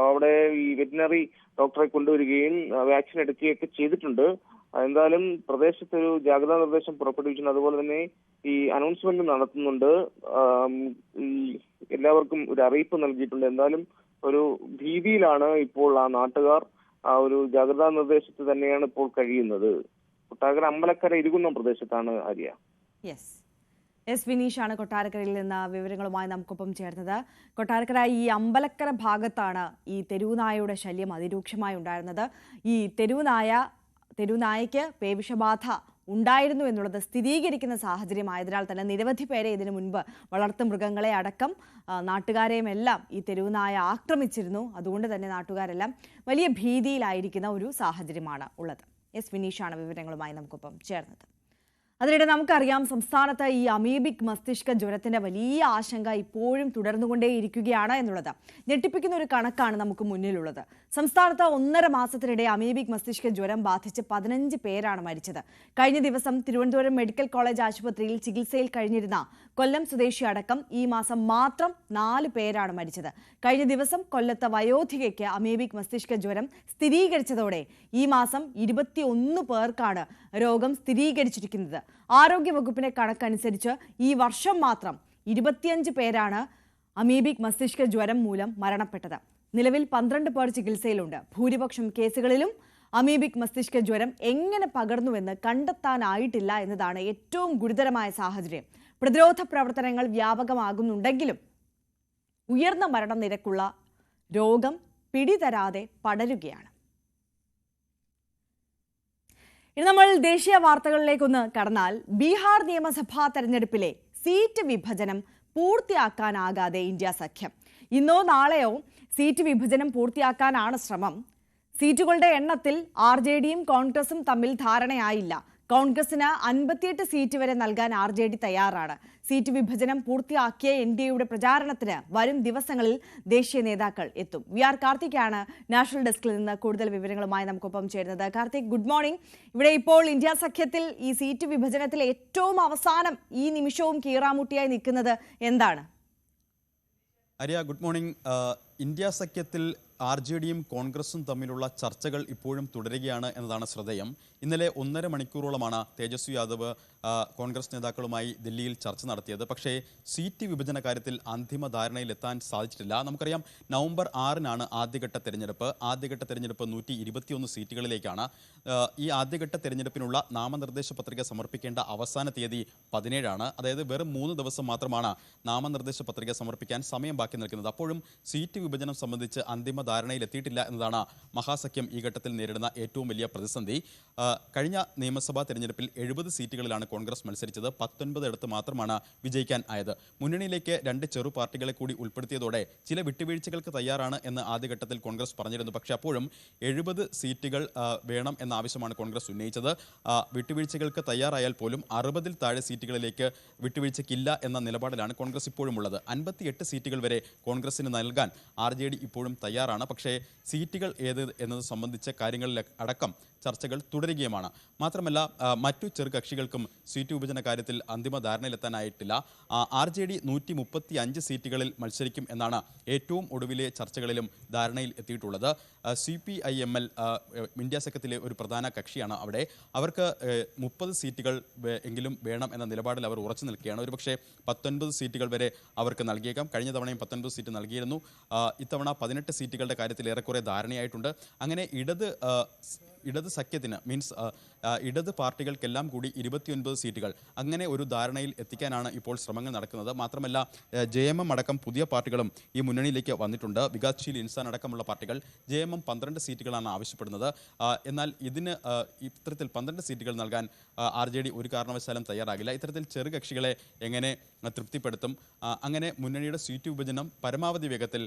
അവിടെ ഈ വെറ്റിനറി ഡോക്ടറെ കൊണ്ടുവരികയും വാക്സിൻ എടുക്കുകയൊക്കെ ചെയ്തിട്ടുണ്ട്. എന്തായാലും പ്രദേശത്തൊരു ജാഗ്രതാ നിർദ്ദേശം പുറപ്പെടുവിച്ചിട്ടുണ്ട്. അതുപോലെ തന്നെ ഈ അനൗൺസ്മെന്റ് നടത്തുന്നുണ്ട്. ഈ എല്ലാവർക്കും ഒരു അറിയിപ്പ് നൽകിയിട്ടുണ്ട്. എന്തായാലും ഒരു ഭീതിയിലാണ് ഇപ്പോൾ ആ നാട്ടുകാർ. ഒരു ജാഗ്രതാ നിർദ്ദേശത്തിൽ തന്നെയാണ് ഇപ്പോൾ കഴിയുന്നത്. കൊട്ടാരക്കര അമ്പലക്കര ഇരികുന്നം പ്രദേശത്താണ് ആര്യ.
എസ് വിനീഷാണ് കൊട്ടാരക്കരയിൽ നിന്ന് വിവരങ്ങളുമായി നമുക്കൊപ്പം ചേർന്നത്. കൊട്ടാരക്കര ഈ അമ്പലക്കര ഭാഗത്താണ് ഈ തെരുവുനായയുടെ ശല്യം അതിരൂക്ഷമായി ഉണ്ടായിരുന്നത്. ഈ തെരുവുനായയ്ക്ക് പേവിഷബാധ ഉണ്ടായിരുന്നു എന്നുള്ളത് സ്ഥിരീകരിക്കുന്ന സാഹചര്യമായതിനാൽ തന്നെ നിരവധി പേരെ ഇതിനു മുൻപ് വളർത്തു മൃഗങ്ങളെ അടക്കം നാട്ടുകാരെയും എല്ലാം ഈ തെരുവുനായ ആക്രമിച്ചിരുന്നു. അതുകൊണ്ട് തന്നെ നാട്ടുകാരെല്ലാം വലിയ ഭീതിയിലായിരിക്കുന്ന ഒരു സാഹചര്യമാണ് ഉള്ളത്. എസ് വിനീഷാണ് വിവരങ്ങളുമായി നമുക്കൊപ്പം ചേർന്നത്. അതിനിടെ നമുക്കറിയാം, സംസ്ഥാനത്ത് ഈ അമീബിക് മസ്തിഷ്ക ജ്വരത്തിന്റെ വലിയ ആശങ്ക ഇപ്പോഴും തുടർന്നുകൊണ്ടേയിരിക്കുകയാണ് എന്നുള്ളത്. ഞെട്ടിപ്പിക്കുന്ന ഒരു കണക്കാണ് നമുക്ക് മുന്നിലുള്ളത്. സംസ്ഥാനത്ത് 1.5 മാസത്തിനിടെ അമീബിക് മസ്തിഷ്ക ജ്വരം ബാധിച്ച് 15 പേരാണ് മരിച്ചത്. കഴിഞ്ഞ ദിവസം തിരുവനന്തപുരം മെഡിക്കൽ കോളേജ് ആശുപത്രിയിൽ ചികിത്സയിൽ കഴിഞ്ഞിരുന്ന കൊല്ലം സ്വദേശി അടക്കം ഈ മാസം മാത്രം 4 പേരാണ് മരിച്ചത്. കഴിഞ്ഞ ദിവസം കൊല്ലത്ത് വയോധികയ്ക്ക് അമീബിക് മസ്തിഷ്ക ജ്വരം സ്ഥിരീകരിച്ചതോടെ ഈ മാസം 21 പേർക്കാണ് രോഗം സ്ഥിരീകരിച്ചിരിക്കുന്നത്. ആരോഗ്യവകുപ്പിന്റെ കണക്കനുസരിച്ച് ഈ വർഷം മാത്രം 25 പേരാണ് അമീബിക് മസ്തിഷ്ക ജ്വരം മൂലം മരണപ്പെട്ടത്. നിലവിൽ 12 പേർ ചികിത്സയിലുണ്ട്. ഭൂരിപക്ഷം കേസുകളിലും അമീബിക് മസ്തിഷ്ക ജ്വരം എങ്ങനെ പകർന്നുവെന്ന് കണ്ടെത്താനായിട്ടില്ല എന്നതാണ് ഏറ്റവും ഗുരുതരമായ സാഹചര്യം. പ്രതിരോധ പ്രവർത്തനങ്ങൾ വ്യാപകമാകുന്നുണ്ടെങ്കിലും ഉയർന്ന മരണനിരക്കുള്ള രോഗം പിടിതരാതെ പടരുകയാണ്. ഇനി നമ്മൾ ദേശീയ വാർത്തകളിലേക്കൊന്ന് കടന്നാൽ, ബീഹാർ നിയമസഭാ തെരഞ്ഞെടുപ്പിലെ സീറ്റ് വിഭജനം പൂർത്തിയാക്കാനാകാതെ ഇന്ത്യ സഖ്യം. ഇന്നോ നാളെയോ സീറ്റ് വിഭജനം പൂർത്തിയാക്കാനാണ് ശ്രമം. സീറ്റുകളുടെ എണ്ണത്തിൽ RJDയും കോൺഗ്രസും തമ്മിൽ ധാരണയായില്ല. കോൺഗ്രസിന് 58 സീറ്റ് വരെ നൽകാൻ RJD തയ്യാറാണ്. സീറ്റ് വിഭജനം പൂർത്തിയാക്കിയ NDAയുടെ പ്രചാരണത്തിന് വരും ദിവസങ്ങളിൽ ദേശീയ നേതാക്കൾ എത്തും. VR കാർത്തിക്കാണ് നാഷണൽ ഡെസ്കിൽ നിന്ന് കൂടുതൽ വിവരങ്ങളുമായി നമുക്കൊപ്പം ചേരുന്നത്. Karthik, good morning. ഇവിടെ ഇപ്പോൾ ഇന്ത്യ സഖ്യത്തിൽ ഈ സീറ്റ് വിഭജനത്തിൽ ഏറ്റവും അവസാനം ഈ നിമിഷവും കീറാമുട്ടിയായി നിൽക്കുന്നത് എന്താണ്?
Arya, good morning. ഇന്ത്യ സഖ്യത്തിൽ RJDയും കോൺഗ്രസും തമ്മിലുള്ള ചർച്ചകൾ ഇപ്പോഴും തുടരുകയാണ് എന്നതാണ് ശ്രദ്ധേയം. ഇന്നലെ 1.5 മണിക്കൂറോളമാണ് തേജസ്വി യാദവ് കോൺഗ്രസ് നേതാക്കളുമായി ദില്ലിയിൽ ചർച്ച നടത്തിയത്. പക്ഷേ സീറ്റ് വിഭജന കാര്യത്തിൽ അന്തിമ ധാരണയിലെത്താൻ സാധിച്ചിട്ടില്ല. നമുക്കറിയാം, നവംബർ 6-നാണ് ആദ്യഘട്ട തെരഞ്ഞെടുപ്പ്. ആദ്യഘട്ട തെരഞ്ഞെടുപ്പ് 121 സീറ്റുകളിലേക്കാണ്. ഈ ആദ്യഘട്ട തെരഞ്ഞെടുപ്പിനുള്ള നാമനിർദ്ദേശ പത്രിക സമർപ്പിക്കേണ്ട അവസാന തീയതി 17-ആണ്. അതായത് വെറും 3 ദിവസം മാത്രമാണ് നാമനിർദ്ദേശ പത്രിക സമർപ്പിക്കാൻ സമയം ബാക്കി നിൽക്കുന്നത്. അപ്പോഴും സീറ്റ് വിഭജനം സംബന്ധിച്ച് അന്തിമ ധാരണയിലെത്തിയിട്ടില്ല എന്നതാണ് മഹാസഖ്യം ഈ ഘട്ടത്തിൽ നേരിടുന്ന ഏറ്റവും വലിയ പ്രതിസന്ധി. കഴിഞ്ഞ നിയമസഭാ തെരഞ്ഞെടുപ്പിൽ 70 സീറ്റുകളിലാണ് കോൺഗ്രസ് മത്സരിച്ചത്. 19 ഇടത്ത് മാത്രമാണ് വിജയിക്കാൻ ആയത്. മുന്നണിയിലേക്ക് 2 ചെറു പാർട്ടികളെ കൂടി ഉൾപ്പെടുത്തിയതോടെ ചില വിട്ടുവീഴ്ചകൾക്ക് തയ്യാറാണ് എന്ന് ആദ്യഘട്ടത്തിൽ കോൺഗ്രസ് പറഞ്ഞിരുന്നു. പക്ഷേ അപ്പോഴും 70 സീറ്റുകൾ വേണം എന്ന ആവശ്യമാണ് കോൺഗ്രസ് ഉന്നയിച്ചത്. വിട്ടുവീഴ്ചകൾക്ക് തയ്യാറായാൽ പോലും 60-ൽ താഴെ സീറ്റുകളിലേക്ക് വിട്ടുവീഴ്ചയ്ക്കില്ല എന്ന നിലപാടിലാണ് കോൺഗ്രസ് ഇപ്പോഴും ഉള്ളത്. 58 സീറ്റുകൾ വരെ കോൺഗ്രസിന് നൽകാൻ RJD ഇപ്പോഴും തയ്യാറാണ്. തയ്യാറാണ്. പക്ഷേ സീറ്റുകൾ ഏത് എന്നത് സംബന്ധിച്ച കാര്യങ്ങളിൽ അടക്കം ചർച്ചകൾ തുടരുകയുമാണ്. മാത്രമല്ല മറ്റു ചെറുകക്ഷികൾക്കും സീറ്റ് വിഭജന കാര്യത്തിൽ അന്തിമ ധാരണയിലെത്താനായിട്ടില്ല. RJD 135 സീറ്റുകളിൽ മത്സരിക്കും എന്നാണ് ഏറ്റവും ഒടുവിലെ ചർച്ചകളിലും ധാരണയിൽ എത്തിയിട്ടുള്ളത്. CPIML ഇന്ത്യ സഖ്യത്തിലെ ഒരു പ്രധാന കക്ഷിയാണ് അവിടെ. അവർക്ക് 30 സീറ്റുകൾ എങ്കിലും വേണം എന്ന നിലപാടിൽ അവർ ഉറച്ചു നിൽക്കുകയാണ്. ഒരുപക്ഷെ 19 സീറ്റുകൾ വരെ അവർക്ക് നൽകിയേക്കാം. കഴിഞ്ഞ തവണയും 19 സീറ്റ് നൽകിയിരുന്നു. ഇത്തവണ 18 സീറ്റുകളുടെ കാര്യത്തിൽ ഏറെക്കുറെ ധാരണയായിട്ടുണ്ട്. അങ്ങനെ ഇടത് സഖ്യത്തിന് മീൻസ് ഇടത് പാർട്ടികൾക്കെല്ലാം കൂടി 29 സീറ്റുകൾ അങ്ങനെ ഒരു ധാരണയിൽ എത്തിക്കാനാണ് ഇപ്പോൾ ശ്രമങ്ങൾ നടക്കുന്നത്. മാത്രമല്ല JMM അടക്കം പുതിയ പാർട്ടികളും ഈ മുന്നണിയിലേക്ക് വന്നിട്ടുണ്ട്. വികാസ്ശീൽ ഇൻസാൻ അടക്കമുള്ള പാർട്ടികൾ JMM 12 സീറ്റുകളാണ് ആവശ്യപ്പെടുന്നത്. എന്നാൽ ഇതിന് ഇത്തരത്തിൽ 12 സീറ്റുകൾ നൽകാൻ RJD ഒരു കാരണവശാലും തയ്യാറാകില്ല. ഇത്തരത്തിൽ ചെറുകക്ഷികളെ എങ്ങനെ തൃപ്തിപ്പെടുത്തും? അങ്ങനെ മുന്നണിയുടെ സീറ്റ് വിഭജനം പരമാവധി വേഗത്തിൽ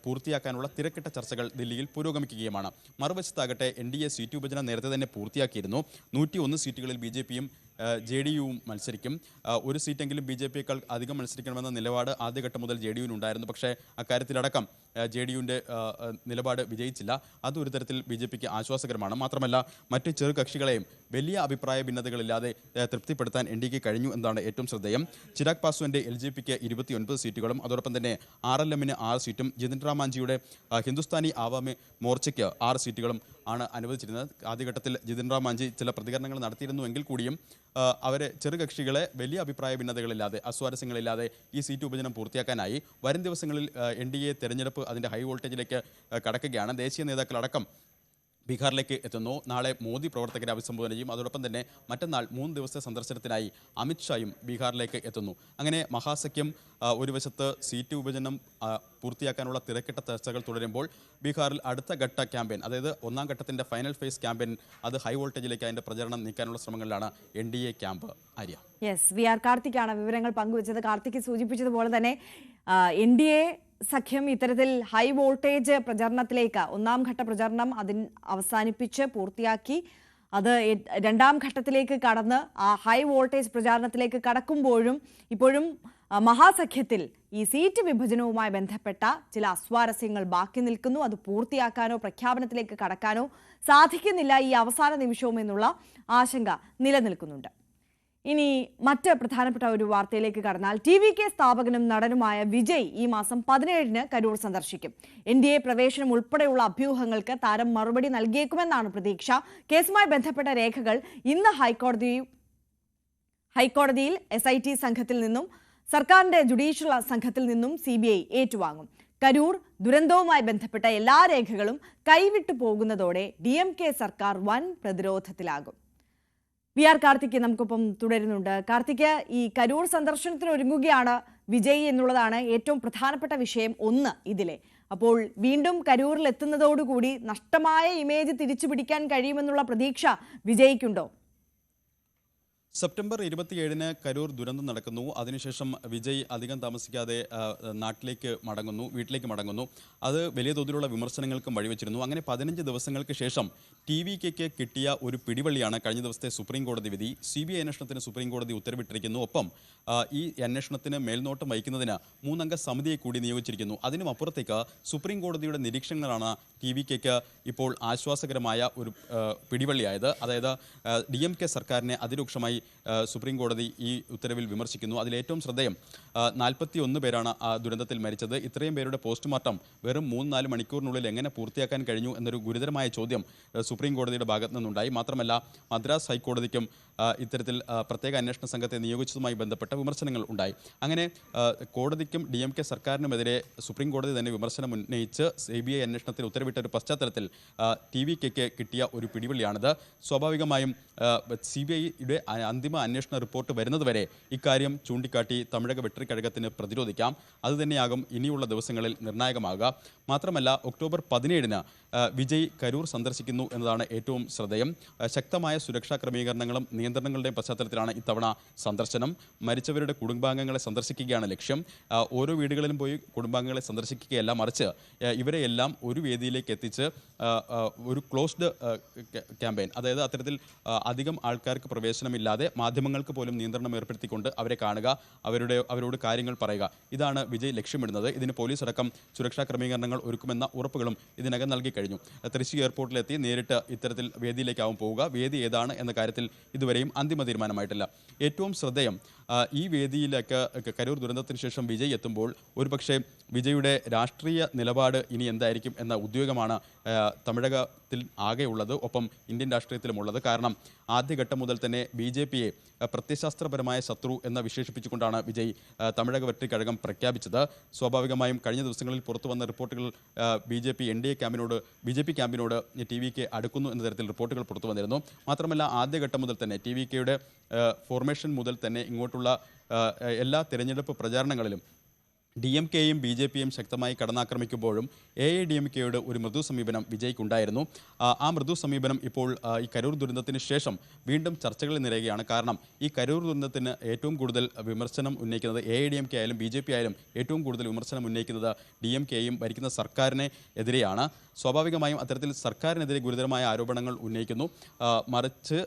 പൂർത്തിയാക്കാനുള്ള തിരക്കിട്ട ചർച്ചകൾ ദില്ലിയിൽ പുരോഗമിക്കുകയുമാണ്. മറുവശത്താകട്ടെ NDA സീറ്റ് വിഭജനം നേരത്തെ തന്നെ പൂർത്തിയാക്കിയിരുന്നു. 101 സീറ്റുകളിൽ BJPയും JDUവും മത്സരിക്കും. ഒരു സീറ്റെങ്കിലും BJPയേക്കാൾ അധികം മത്സരിക്കണമെന്ന നിലപാട് ആദ്യഘട്ടം മുതൽ JDUവിനുണ്ടായിരുന്നു. പക്ഷേ അക്കാര്യത്തിലടക്കം JDUവിൻ്റെ നിലപാട് വിജയിച്ചില്ല. അതൊരു തരത്തിൽ BJPക്ക് ആശ്വാസകരമാണ്. മാത്രമല്ല മറ്റ് ചെറുകക്ഷികളെയും വലിയ അഭിപ്രായ ഭിന്നതകളില്ലാതെ തൃപ്തിപ്പെടുത്താൻ NDAക്ക് കഴിഞ്ഞു എന്നതാണ് ഏറ്റവും ശ്രദ്ധേയം. ചിരാഗ് പാസ്വാന്റെ LJPക്ക് 29 സീറ്റുകളും അതോടൊപ്പം തന്നെ RLMന് 6 സീറ്റും ജിതിൻ റാമാഞ്ചിയുടെ ഹിന്ദുസ്ഥാനി ആവാമി മോർച്ചയ്ക്ക് 6 സീറ്റുകളും ആണ് അനുവദിച്ചിരുന്നത്. ആദ്യഘട്ടത്തിൽ ജിതിൻ റാമാഞ്ചി ചില പ്രതികരണങ്ങൾ നടത്തിയിരുന്നുവെങ്കിൽ കൂടിയും അവരെ ചെറുകക്ഷികളെ വലിയ അഭിപ്രായ ഭിന്നതകളില്ലാതെ അസ്വാരസ്യങ്ങളില്ലാതെ ഈ സീറ്റ് വിഭജനം പൂർത്തിയാക്കാനായി. വരും ദിവസങ്ങളിൽ NDA തെരഞ്ഞെടുപ്പ് അതിൻ്റെ ഹൈ വോൾട്ടേജിലേക്ക് കടക്കുകയാണ്. ദേശീയ നേതാക്കളടക്കം ബീഹാറിലേക്ക് എത്തുന്നു. നാളെ മോദി പ്രവർത്തകരെ അഭിസംബോധന ചെയ്യും. അതോടൊപ്പം തന്നെ മറ്റന്നാൾ 3 ദിവസത്തെ സന്ദർശനത്തിനായി അമിത്ഷായും ബീഹാറിലേക്ക് എത്തുന്നു. അങ്ങനെ മഹാസഖ്യം ഒരു വശത്ത് സീറ്റ് വിഭജനം പൂർത്തിയാക്കാനുള്ള തിരക്കിട്ട ചർച്ചകൾ തുടരുമ്പോൾ ബീഹാറിൽ അടുത്ത ഘട്ട ക്യാമ്പയിൻ, അതായത് ഒന്നാം ഘട്ടത്തിൻ്റെ ഫൈനൽ ഫേസ് ക്യാമ്പയിൻ, അത് ഹൈ വോൾട്ടേജിലേക്ക് അതിൻ്റെ പ്രചരണം നീക്കാനുള്ള ശ്രമങ്ങളിലാണ് NDA camp. Arya.
Yes, VR കാർത്തിക്കാണ് വിവരങ്ങൾ പങ്കുവച്ചത്. കാർത്തിക് സൂചിപ്പിച്ചതുപോലെ തന്നെ NDA സഖ്യം ഇത്തരത്തിൽ ഹൈ വോൾട്ടേജ് പ്രചരണത്തിലേക്ക് ഒന്നാം ഘട്ട പ്രചരണം അവസാനിപ്പിച്ച് പൂർത്തിയാക്കി അത് രണ്ടാം ഘട്ടത്തിലേക്ക് കടന്ന് ആ ഹൈ വോൾട്ടേജ് പ്രചാരണത്തിലേക്ക് കടക്കുമ്പോഴും ഇപ്പോഴും മഹാസഖ്യത്തിൽ ഈ സീറ്റ് വിഭജനവുമായി ബന്ധപ്പെട്ട ചില അസ്വാരസ്യങ്ങൾ ബാക്കി നിൽക്കുന്നു. അത് പൂർത്തിയാക്കാനോ പ്രഖ്യാപനത്തിലേക്ക് കടക്കാനോ സാധിക്കുന്നില്ല ഈ അവസാന നിമിഷവും എന്നുള്ള ആശങ്ക നിലനിൽക്കുന്നുണ്ട്. ഇനി മറ്റ് പ്രധാനപ്പെട്ട ഒരു വാർത്തയിലേക്ക് കടന്നാൽ TVK സ്ഥാപകനും നടനുമായ വിജയ് ഈ മാസം 17-ന് കരൂർ സന്ദർശിക്കും. NDA പ്രവേശനം ഉൾപ്പെടെയുള്ള അഭ്യൂഹങ്ങൾക്ക് താരം മറുപടി നൽകിയേക്കുമെന്നാണ് പ്രതീക്ഷ. കേസുമായി ബന്ധപ്പെട്ട രേഖകൾ ഇന്ന് ഹൈക്കോടതിയിൽ SIT സംഘത്തിൽ നിന്നും സർക്കാരിന്റെ ജുഡീഷ്യൽ സംഘത്തിൽ നിന്നും CBI ഏറ്റുവാങ്ങും. കരൂർ ദുരന്തവുമായി ബന്ധപ്പെട്ട എല്ലാ രേഖകളും കൈവിട്ടു പോകുന്നതോടെ DMK സർക്കാർ വൻ പ്രതിരോധത്തിലാകും. VR കാർത്തിക് നമുക്കൊപ്പം തുടരുന്നുണ്ട്. കാർത്തിക്, ഈ കരൂർ സന്ദർശനത്തിന് ഒരുങ്ങുകയാണ് വിജയ് എന്നുള്ളതാണ് ഏറ്റവും പ്രധാനപ്പെട്ട വിഷയം ഒന്ന് ഇതിലെ. അപ്പോൾ വീണ്ടും കരൂരിൽ എത്തുന്നതോടുകൂടി നഷ്ടമായ ഇമേജ് തിരിച്ചു പിടിക്കാൻ കഴിയുമെന്നുള്ള പ്രതീക്ഷ വിജയ്ക്കുണ്ടോ?
സെപ്റ്റംബർ 27-ന് കരൂർ ദുരന്തം നടക്കുന്നു. അതിനുശേഷം വിജയ് അധികം താമസിക്കാതെ വീട്ടിലേക്ക് മടങ്ങുന്നു. അത് വലിയ തോതിലുള്ള വിമർശനങ്ങൾക്കും വഴിവെച്ചിരുന്നു. അങ്ങനെ 15 ദിവസങ്ങൾക്ക് ശേഷം TVKക്ക് കിട്ടിയ ഒരു പിടിവള്ളിയാണ് കഴിഞ്ഞ ദിവസത്തെ സുപ്രീം കോടതി വിധി. CBI അന്വേഷണത്തിന് സുപ്രീം കോടതി ഉത്തരവിട്ടിരിക്കുന്നു. ഒപ്പം ഈ അന്വേഷണത്തിന് മേൽനോട്ടം വഹിക്കുന്നതിന് 3 അംഗ സമിതിയെ കൂടി നിയോഗിച്ചിരിക്കുന്നു. അതിനും അപ്പുറത്തേക്ക് സുപ്രീം കോടതിയുടെ നിരീക്ഷണങ്ങളാണ് TVKക്ക് ഇപ്പോൾ ആശ്വാസകരമായ ഒരു പിടിവള്ളിയായത്. അതായത് DMK സർക്കാരിനെ അതിരൂക്ഷമായി സുപ്രീം കോടതി ഈ ഉത്തരവിൽ വിമർശിക്കുന്നു. അതിലേറ്റവും ശ്രദ്ധേയം 41 പേരാണ് ആ ദുരന്തത്തിൽ മരിച്ചത്. ഇത്രയും പേരുടെ പോസ്റ്റ്മോർട്ടം വെറും 3-4 മണിക്കൂറിനുള്ളിൽ എങ്ങനെ പൂർത്തിയാക്കാൻ കഴിഞ്ഞു എന്നൊരു ഗുരുതരമായ ചോദ്യം സുപ്രീം കോടതിയുടെ ഭാഗത്തു നിന്നുണ്ടായി. മാത്രമല്ല മദ്രാസ് ഹൈക്കോടതിക്കും ഇത്തരത്തിൽ പ്രത്യേക അന്വേഷണ സംഘത്തെ നിയോഗിച്ചതുമായി ബന്ധപ്പെട്ട വിമർശനങ്ങൾ ഉണ്ടായി. അങ്ങനെ കോടതിക്കും DMK സർക്കാരിനുമെതിരെ സുപ്രീം കോടതി തന്നെ വിമർശനം ഉന്നയിച്ച് CBI അന്വേഷണത്തിന് ഉത്തരവിട്ട ഒരു പശ്ചാത്തലത്തിൽ TVKക്ക് കിട്ടിയ ഒരു പിടിവള്ളിയാണിത്. സ്വാഭാവികമായും CBIയുടെ അന്തിമ അന്വേഷണ റിപ്പോർട്ട് വരുന്നതുവരെ ഇക്കാര്യം ചൂണ്ടിക്കാട്ടി തമിഴക വെട്രിക്കഴകത്തിന് പ്രതിരോധിക്കാം. അതുതന്നെയാകും ഇനിയുള്ള ദിവസങ്ങളിൽ നിർണായകമാകുക. മാത്രമല്ല ഒക്ടോബർ 17-ന് വിജയ് കരൂർ സന്ദർശിക്കുന്നു എന്നതാണ് ഏറ്റവും ശ്രദ്ധേയം. ശക്തമായ സുരക്ഷാ ക്രമീകരണങ്ങളും നിയന്ത്രണങ്ങളുടെയും പശ്ചാത്തലത്തിലാണ് ഇത്തവണ സന്ദർശനം. മരിച്ചവരുടെ കുടുംബാംഗങ്ങളെ സന്ദർശിക്കുകയാണ് ലക്ഷ്യം. ഓരോ വീടുകളിലും പോയി കുടുംബാംഗങ്ങളെ സന്ദർശിക്കുകയല്ല, മറിച്ച് ഇവരെയെല്ലാം ഒരു വേദിയിലേക്ക് എത്തിച്ച് ഒരു ക്ലോസ്ഡ് ക്യാമ്പയിൻ, അതായത് അത്തരത്തിൽ അധികം ആൾക്കാർക്ക് പ്രവേശനമില്ലാതെ കൂടാതെ മാധ്യമങ്ങൾക്ക് പോലും നിയന്ത്രണം ഏർപ്പെടുത്തിക്കൊണ്ട് അവരെ കാണുക, അവരോട് കാര്യങ്ങൾ പറയുക. ഇതാണ് വിജയ് ലക്ഷ്യമിടുന്നത്. ഇതിന് പോലീസ് അടക്കം സുരക്ഷാ ക്രമീകരണങ്ങൾ ഒരുക്കുമെന്ന ഉറപ്പുകളും ഇതിനകം നൽകി കഴിഞ്ഞു. തൃശ്ശൂർ എയർപോർട്ടിലെത്തി നേരിട്ട് ഇത്തരത്തിൽ വേദിയിലേക്കാവും പോവുക. വേദി ഏതാണ് എന്ന കാര്യത്തിൽ ഇതുവരെയും അന്തിമ തീരുമാനമായിട്ടില്ല. ഏറ്റവും ശ്രദ്ധേയം, ഈ വേദിയിലേക്ക് കരൂർ ദുരന്തത്തിന് ശേഷം വിജയ് എത്തുമ്പോൾ ഒരുപക്ഷെ വിജയുടെ രാഷ്ട്രീയ നിലപാട് ഇനി എന്തായിരിക്കും എന്ന ഉദ്യോഗമാണ് തമിഴകത്തിൽ ആകെയുള്ളത്, ഒപ്പം ഇന്ത്യൻ രാഷ്ട്രീയത്തിലുമുള്ളത്. കാരണം ആദ്യഘട്ടം മുതൽ തന്നെ BJP-യെ പ്രത്യയശാസ്ത്രപരമായ ശത്രു എന്ന് വിശേഷിപ്പിച്ചുകൊണ്ടാണ് വിജയ് തമിഴക വെട്ടിക്കഴകം പ്രഖ്യാപിച്ചത്. സ്വാഭാവികമായും കഴിഞ്ഞ ദിവസങ്ങളിൽ പുറത്തു വന്ന റിപ്പോർട്ടുകൾ BJP ക്യാമ്പിനോട് TVK അടുക്കുന്നു എന്ന തരത്തിൽ റിപ്പോർട്ടുകൾ പുറത്തു വന്നിരുന്നു. മാത്രമല്ല ആദ്യഘട്ടം മുതൽ തന്നെ TVK-യുടെ ഫോർമേഷൻ മുതൽ തന്നെ ഇങ്ങോട്ടുള്ള എല്ലാ തിരഞ്ഞെടുപ്പ് പ്രചാരണങ്ങളിലും DMK-യും BJP-യും ശക്തമായി കടന്നാക്രമിക്കുമ്പോഴും AIDMK-യുടെ ഒരു മൃദു സമീപനം വിജയ്ക്കുണ്ടായിരുന്നു. ആ മൃദു സമീപനം ഇപ്പോൾ ഈ കരൂർ ദുരന്തത്തിന് ശേഷം വീണ്ടും ചർച്ചകളിൽ നിറയുകയാണ്. കാരണം ഈ കരൂർ ദുരന്തത്തിന് ഏറ്റവും കൂടുതൽ വിമർശനം ഉന്നയിക്കുന്നത് AIDMK ആയാലും BJP ആയാലും ഏറ്റവും കൂടുതൽ വിമർശനം ഉന്നയിക്കുന്നത് DMK-യും ഭരിക്കുന്ന സർക്കാരിനെ എതിരെയാണ്. സ്വാഭാവികമായും അത്തരത്തിൽ സർക്കാരിനെതിരെ ഗുരുതരമായ ആരോപണങ്ങൾ ഉന്നയിക്കുന്നു. മറിച്ച്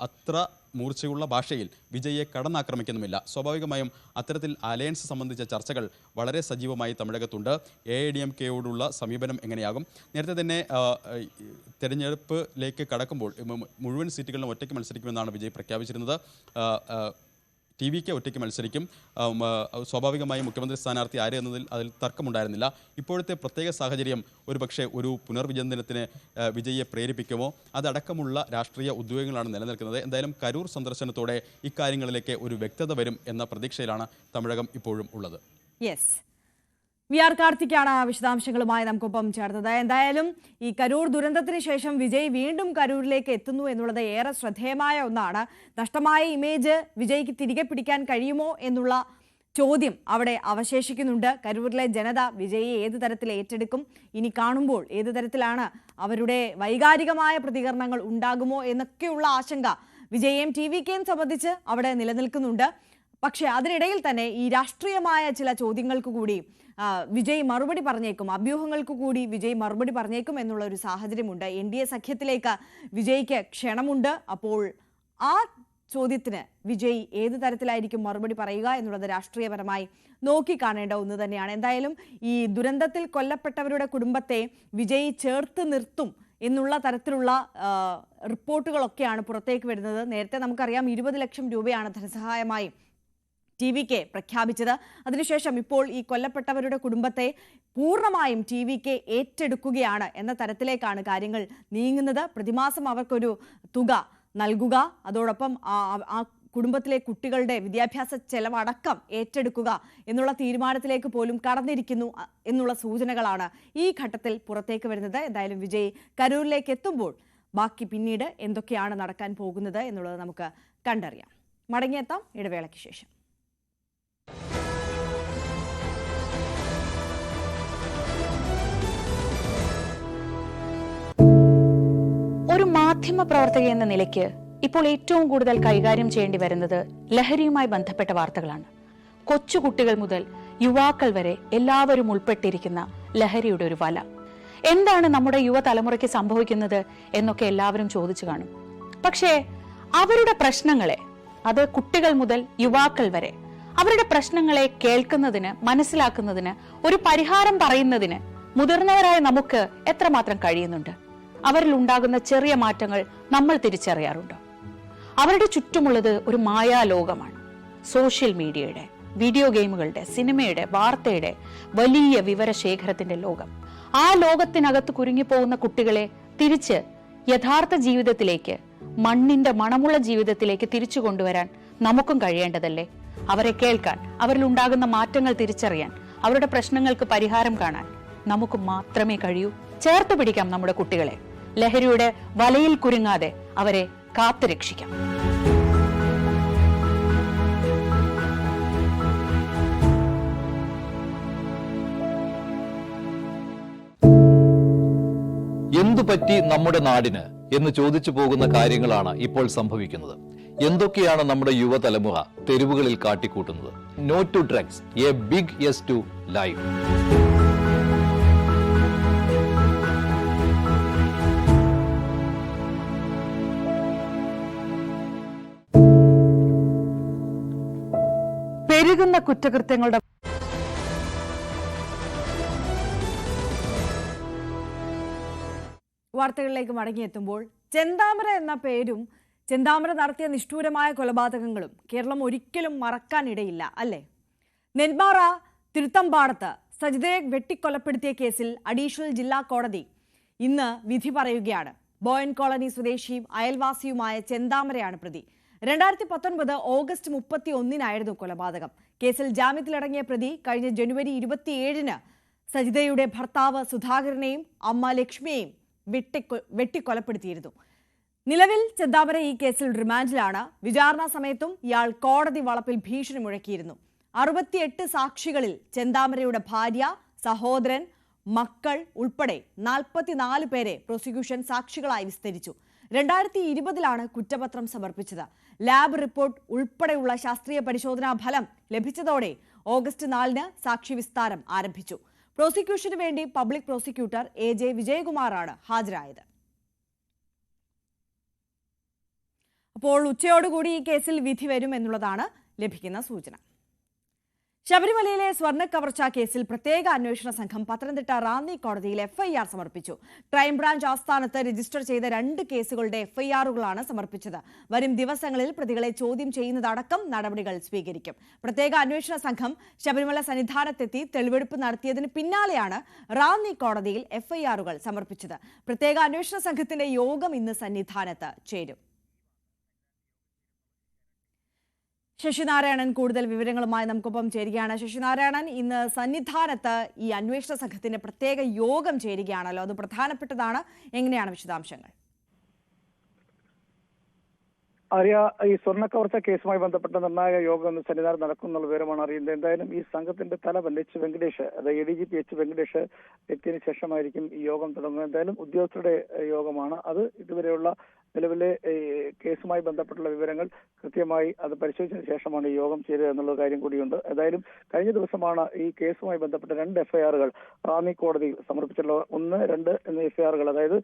അത്ര മൂർച്ചയുള്ള ഭാഷയിൽ വിജയെ കടന്നാക്രമിക്കുന്നുമില്ല. സ്വാഭാവികമായും അത്തരത്തിൽ അലയൻസ് സംബന്ധിച്ച ചർച്ചകൾ വളരെ സജീവമായി തമിഴകത്തുണ്ട്. AIDMK-യോടുള്ള സമീപനം എങ്ങനെയാകും? നേരത്തെ തന്നെ തെരഞ്ഞെടുപ്പിലേക്ക് കടക്കുമ്പോൾ മുഴുവൻ സീറ്റുകളിലും ഒറ്റയ്ക്ക് മത്സരിക്കുമെന്നാണ് വിജയ് പ്രഖ്യാപിച്ചിരുന്നത്. TVK ഒറ്റയ്ക്ക് മത്സരിക്കും. സ്വാഭാവികമായും മുഖ്യമന്ത്രി സ്ഥാനാർത്ഥി ആര് എന്നതിൽ അതിൽ തർക്കമുണ്ടായിരുന്നില്ല. ഇപ്പോഴത്തെ പ്രത്യേക സാഹചര്യം ഒരുപക്ഷെ ഒരു പുനർവിചിന്തനത്തിന് വിജയെ പ്രേരിപ്പിക്കുമോ? അതടക്കമുള്ള രാഷ്ട്രീയ ഉദ്യോഗങ്ങളാണ് നിലനിൽക്കുന്നത്. എന്തായാലും കരൂർ സന്ദർശനത്തോടെ ഇക്കാര്യങ്ങളിലേക്ക് ഒരു വ്യക്തത വരും എന്ന പ്രതീക്ഷയിലാണ് തമിഴകം ഇപ്പോഴും ഉള്ളത്.
യെസ്, VR കാർത്തിക്കാണ് വിശദാംശങ്ങളുമായി നമുക്കൊപ്പം ചേർത്തത്. എന്തായാലും ഈ കരൂർ ദുരന്തത്തിന് ശേഷം വിജയ് വീണ്ടും കരൂരിലേക്ക് എത്തുന്നു എന്നുള്ളത് ഏറെ ശ്രദ്ധേയമായ ഒന്നാണ്. നഷ്ടമായ ഇമേജ് വിജയ്ക്ക് തിരികെ പിടിക്കാൻ കഴിയുമോ എന്നുള്ള ചോദ്യം അവിടെ അവശേഷിക്കുന്നുണ്ട്. കരൂരിലെ ജനത വിജയെ ഏത് തരത്തിൽ ഏറ്റെടുക്കും, ഇനി കാണുമ്പോൾ ഏത് തരത്തിലാണ് അവരുടെ വൈകാരികമായ പ്രതികരണങ്ങൾ ഉണ്ടാകുമോ എന്നൊക്കെയുള്ള ആശങ്ക വിജയെയും TVK-യും സംബന്ധിച്ച് അവിടെ നിലനിൽക്കുന്നുണ്ട്. പക്ഷേ അതിനിടയിൽ തന്നെ ഈ രാഷ്ട്രീയമായ ചില ചോദ്യങ്ങൾക്ക് കൂടി വിജയ് മറുപടി പറഞ്ഞേക്കും, അഭ്യൂഹങ്ങൾക്ക് കൂടി വിജയ് മറുപടി പറഞ്ഞേക്കും എന്നുള്ള ഒരു സാഹചര്യമുണ്ട്. NDA സഖ്യത്തിലേക്ക് വിജയ്ക്ക് ക്ഷണമുണ്ട്. അപ്പോൾ ആ ചോദ്യത്തിന് വിജയ് ഏത് തരത്തിലായിരിക്കും മറുപടി പറയുക എന്നുള്ളത് രാഷ്ട്രീയപരമായി നോക്കിക്കാണേണ്ട ഒന്ന് തന്നെയാണ്. എന്തായാലും ഈ ദുരന്തത്തിൽ കൊല്ലപ്പെട്ടവരുടെ കുടുംബത്തെ വിജയ് ചേർത്ത് നിർത്തും എന്നുള്ള തരത്തിലുള്ള റിപ്പോർട്ടുകളൊക്കെയാണ് പുറത്തേക്ക് വരുന്നത്. നേരത്തെ നമുക്കറിയാം 20 ലക്ഷം രൂപയാണ് ധനസഹായമായി TVK പ്രഖ്യാപിച്ചത്. അതിനുശേഷം ഇപ്പോൾ ഈ കൊല്ലപ്പെട്ടവരുടെ കുടുംബത്തെ പൂർണ്ണമായും TVK ഏറ്റെടുക്കുകയാണ് എന്ന തരത്തിലേക്കാണ് കാര്യങ്ങൾ നീങ്ങുന്നത്. പ്രതിമാസം അവർക്കൊരു തുക നൽകുക, അതോടൊപ്പം ആ കുടുംബത്തിലെ കുട്ടികളുടെ വിദ്യാഭ്യാസ ചെലവടക്കം ഏറ്റെടുക്കുക എന്നുള്ള തീരുമാനത്തിലേക്ക് പോലും കടന്നിരിക്കുന്നു എന്നുള്ള സൂചനകളാണ് ഈ ഘട്ടത്തിൽ പുറത്തേക്ക് വരുന്നത്. എന്തായാലും വിജയ് കരൂരിലേക്ക് എത്തുമ്പോൾ ബാക്കി പിന്നീട് എന്തൊക്കെയാണ് നടക്കാൻ പോകുന്നത് എന്നുള്ളത് നമുക്ക് കണ്ടറിയാം. മടങ്ങിയെത്താം ഇടവേളയ്ക്ക് ശേഷം.
ഒരു മാധ്യമ പ്രവർത്തക എന്ന നിലയ്ക്ക് ഇപ്പോൾ ഏറ്റവും കൂടുതൽ കൈകാര്യം ചെയ്യേണ്ടി വരുന്നത് ലഹരിയുമായി ബന്ധപ്പെട്ട വാർത്തകളാണ്. കൊച്ചുകുട്ടികൾ മുതൽ യുവാക്കൾ വരെ എല്ലാവരും ഉൾപ്പെട്ടിരിക്കുന്ന ലഹരിയുടെ ഒരു വല. എന്താണ് നമ്മുടെ യുവതലമുറയ്ക്ക് സംഭവിക്കുന്നത് എന്നൊക്കെ എല്ലാവരും ചോദിച്ചു കാണും. പക്ഷേ അവരുടെ പ്രശ്നങ്ങളെ, അത് കുട്ടികൾ മുതൽ യുവാക്കൾ വരെ, അവരുടെ പ്രശ്നങ്ങളെ കേൾക്കുന്നതിന്, മനസ്സിലാക്കുന്നതിന്, ഒരു പരിഹാരം പറയുന്നതിന് മുതിർന്നവരായ നമുക്ക് എത്രമാത്രം കഴിയുന്നുണ്ട്? അവരിൽ ഉണ്ടാകുന്ന ചെറിയ മാറ്റങ്ങൾ നമ്മൾ തിരിച്ചറിയാറുണ്ടോ? അവരുടെ ചുറ്റുമുള്ളത് ഒരു മായാലോകമാണ്. സോഷ്യൽ മീഡിയയുടെ, വീഡിയോ ഗെയിമുകളുടെ, സിനിമയുടെ, വാർത്തയുടെ വലിയ വിവരശേഖരത്തിന്റെ ലോകം. ആ ലോകത്തിനകത്ത് കുരുങ്ങിപ്പോകുന്ന കുട്ടികളെ തിരിച്ച് യഥാർത്ഥ ജീവിതത്തിലേക്ക്, മണ്ണിന്റെ മണമുള്ള ജീവിതത്തിലേക്ക് തിരിച്ചു കൊണ്ടുവരാൻ നമുക്കും കഴിയേണ്ടതല്ലേ? അവരെ കേൾക്കാൻ, അവരിലുണ്ടാകുന്ന മാറ്റങ്ങൾ തിരിച്ചറിയാൻ, അവരുടെ പ്രശ്നങ്ങൾക്ക് പരിഹാരം കാണാൻ നമുക്ക് മാത്രമേ കഴിയൂ. ചേർത്ത് പിടിക്കാം നമ്മുടെ കുട്ടികളെ. ലഹരിയുടെ വലയിൽ കുരുങ്ങാതെ അവരെ കാത്തുരക്ഷിക്കാം.
എന്തുപറ്റി നമ്മുടെ നാടിന് എന്ന് ചോദിച്ചു പോകുന്ന കാര്യങ്ങളാണ് ഇപ്പോൾ സംഭവിക്കുന്നത്. എന്തൊക്കെയാണ് നമ്മുടെ യുവതലമുറ തെരുവുകളിൽ കാട്ടിക്കൂട്ടുന്നത്? No to drugs, a big yes to life.
പെരുകുന്ന കുറ്റകൃത്യങ്ങളുടെ
വാർത്തകളിലേക്ക് മടങ്ങിയെത്തുമ്പോൾ ചെന്താമര എന്ന പേരും ചെന്താമര നടത്തിയ നിഷ്ഠൂരമായ കൊലപാതകങ്ങളും കേരളം ഒരിക്കലും മറക്കാനിടയില്ല, അല്ലേ? നെന്മാറ തിരുത്തമ്പാടത്ത് സജിതയെ വെട്ടിക്കൊലപ്പെടുത്തിയ കേസിൽ അഡീഷണൽ ജില്ലാ കോടതി ഇന്ന് വിധി പറയുകയാണ്. ബോയൻ കോളനി സ്വദേശിയും അയൽവാസിയുമായ ചെന്താമരയാണ് പ്രതി. 2019 ഓഗസ്റ്റ് 31 കൊലപാതകം. കേസിൽ ജാമ്യത്തിലിറങ്ങിയ പ്രതി കഴിഞ്ഞ ജനുവരി 27 സജിതയുടെ ഭർത്താവ് സുധാകരനെയും അമ്മ ലക്ഷ്മിയെയും വെട്ടിക്കൊലപ്പെടുത്തിയിരുന്നു. നിലവിൽ ചെന്താമര ഈ കേസിൽ റിമാൻഡിലാണ്. വിചാരണ സമയത്തും ഇയാൾ കോടതി വളപ്പിൽ ഭീഷണി മുഴക്കിയിരുന്നു. 68 സാക്ഷികളിൽ ചെന്താമരയുടെ ഭാര്യ, സഹോദരൻ, മക്കൾ ഉൾപ്പെടെ 44 പേരെ പ്രോസിക്യൂഷൻ സാക്ഷികളായി വിസ്തരിച്ചു. 2020 കുറ്റപത്രം സമർപ്പിച്ചത്. ലാബ് റിപ്പോർട്ട് ഉൾപ്പെടെയുള്ള ശാസ്ത്രീയ പരിശോധനാ ഫലം ലഭിച്ചതോടെ ഓഗസ്റ്റ് 4 സാക്ഷി വിസ്താരം ആരംഭിച്ചു. പ്രോസിക്യൂഷന് വേണ്ടി പബ്ലിക് പ്രോസിക്യൂട്ടർ AJ വിജയകുമാറാണ് ഹാജരായത്. അപ്പോൾ ഉച്ചയോടുകൂടി ഈ കേസിൽ വിധി വരും എന്നുള്ളതാണ് ലഭിക്കുന്ന സൂചന. ശബരിമലയിലെ സ്വർണ്ണ കവർച്ചാ കേസിൽ പ്രത്യേക അന്വേഷണ സംഘം പത്തനംതിട്ട റാന്നി കോടതിയിൽ FIR സമർപ്പിച്ചു. ക്രൈംബ്രാഞ്ച് ആസ്ഥാനത്ത് രജിസ്റ്റർ ചെയ്ത 2 കേസുകളുടെ FIRകളാണ് സമർപ്പിച്ചത്. വരും ദിവസങ്ങളിൽ പ്രതികളെ ചോദ്യം ചെയ്യുന്നതടക്കം നടപടികൾ സ്വീകരിക്കും. പ്രത്യേക അന്വേഷണ സംഘം ശബരിമല സന്നിധാനത്തെത്തി തെളിവെടുപ്പ് നടത്തിയതിന് പിന്നാലെയാണ് റാന്നി കോടതിയിൽ FIRകൾ സമർപ്പിച്ചത്. പ്രത്യേക അന്വേഷണ സംഘത്തിന്റെ യോഗം ഇന്ന് സന്നിധാനത്ത് ചേരും. ശശിനാരായണൻ കൂടുതൽ വിവരങ്ങളുമായി നമുക്കൊപ്പം ചേരുകയാണ്. ശശിനാരായണൻ, ഇന്ന് സന്നിധാനത്ത് ഈ അന്വേഷണ സംഘത്തിന്റെ പ്രത്യേക യോഗം ചേരുകയാണല്ലോ, അത് പ്രധാനപ്പെട്ടതാണ്. എങ്ങനെയാണ് വിശദാംശങ്ങൾ?
ആര്യ, ഈ സ്വർണ്ണ കവർച്ച കേസുമായി ബന്ധപ്പെട്ട നിർണായക യോഗം ഇന്ന് സന്നിധാനം നടക്കുന്നുള്ള വിവരമാണ് അറിയുന്നത്. എന്തായാലും ഈ സംഘത്തിന്റെ തലവൻ H. വെങ്കടേഷ്, അതായത് ADGP H. വെങ്കടേഷ് എത്തിയതിനു ശേഷമായിരിക്കും ഈ യോഗം തുടങ്ങുന്നത്. എന്തായാലും ഉദ്യോഗസ്ഥരുടെ യോഗമാണ് അത്. ഇതുവരെയുള്ള നിലവിലെ കേസുമായി ബന്ധപ്പെട്ടുള്ള വിവരങ്ങൾ കൃത്യമായി അത് പരിശോധിച്ചതിന് ശേഷമാണ് ഈ യോഗം ചേരുക എന്നുള്ള കാര്യം കൂടിയുണ്ട്. ഏതായാലും കഴിഞ്ഞ ദിവസമാണ് ഈ കേസുമായി ബന്ധപ്പെട്ട 2 FIRകൾ റാന്നി കോടതിയിൽ സമർപ്പിച്ചിട്ടുള്ളത്. 1, 2 എന്ന FIRകൾ, അതായത്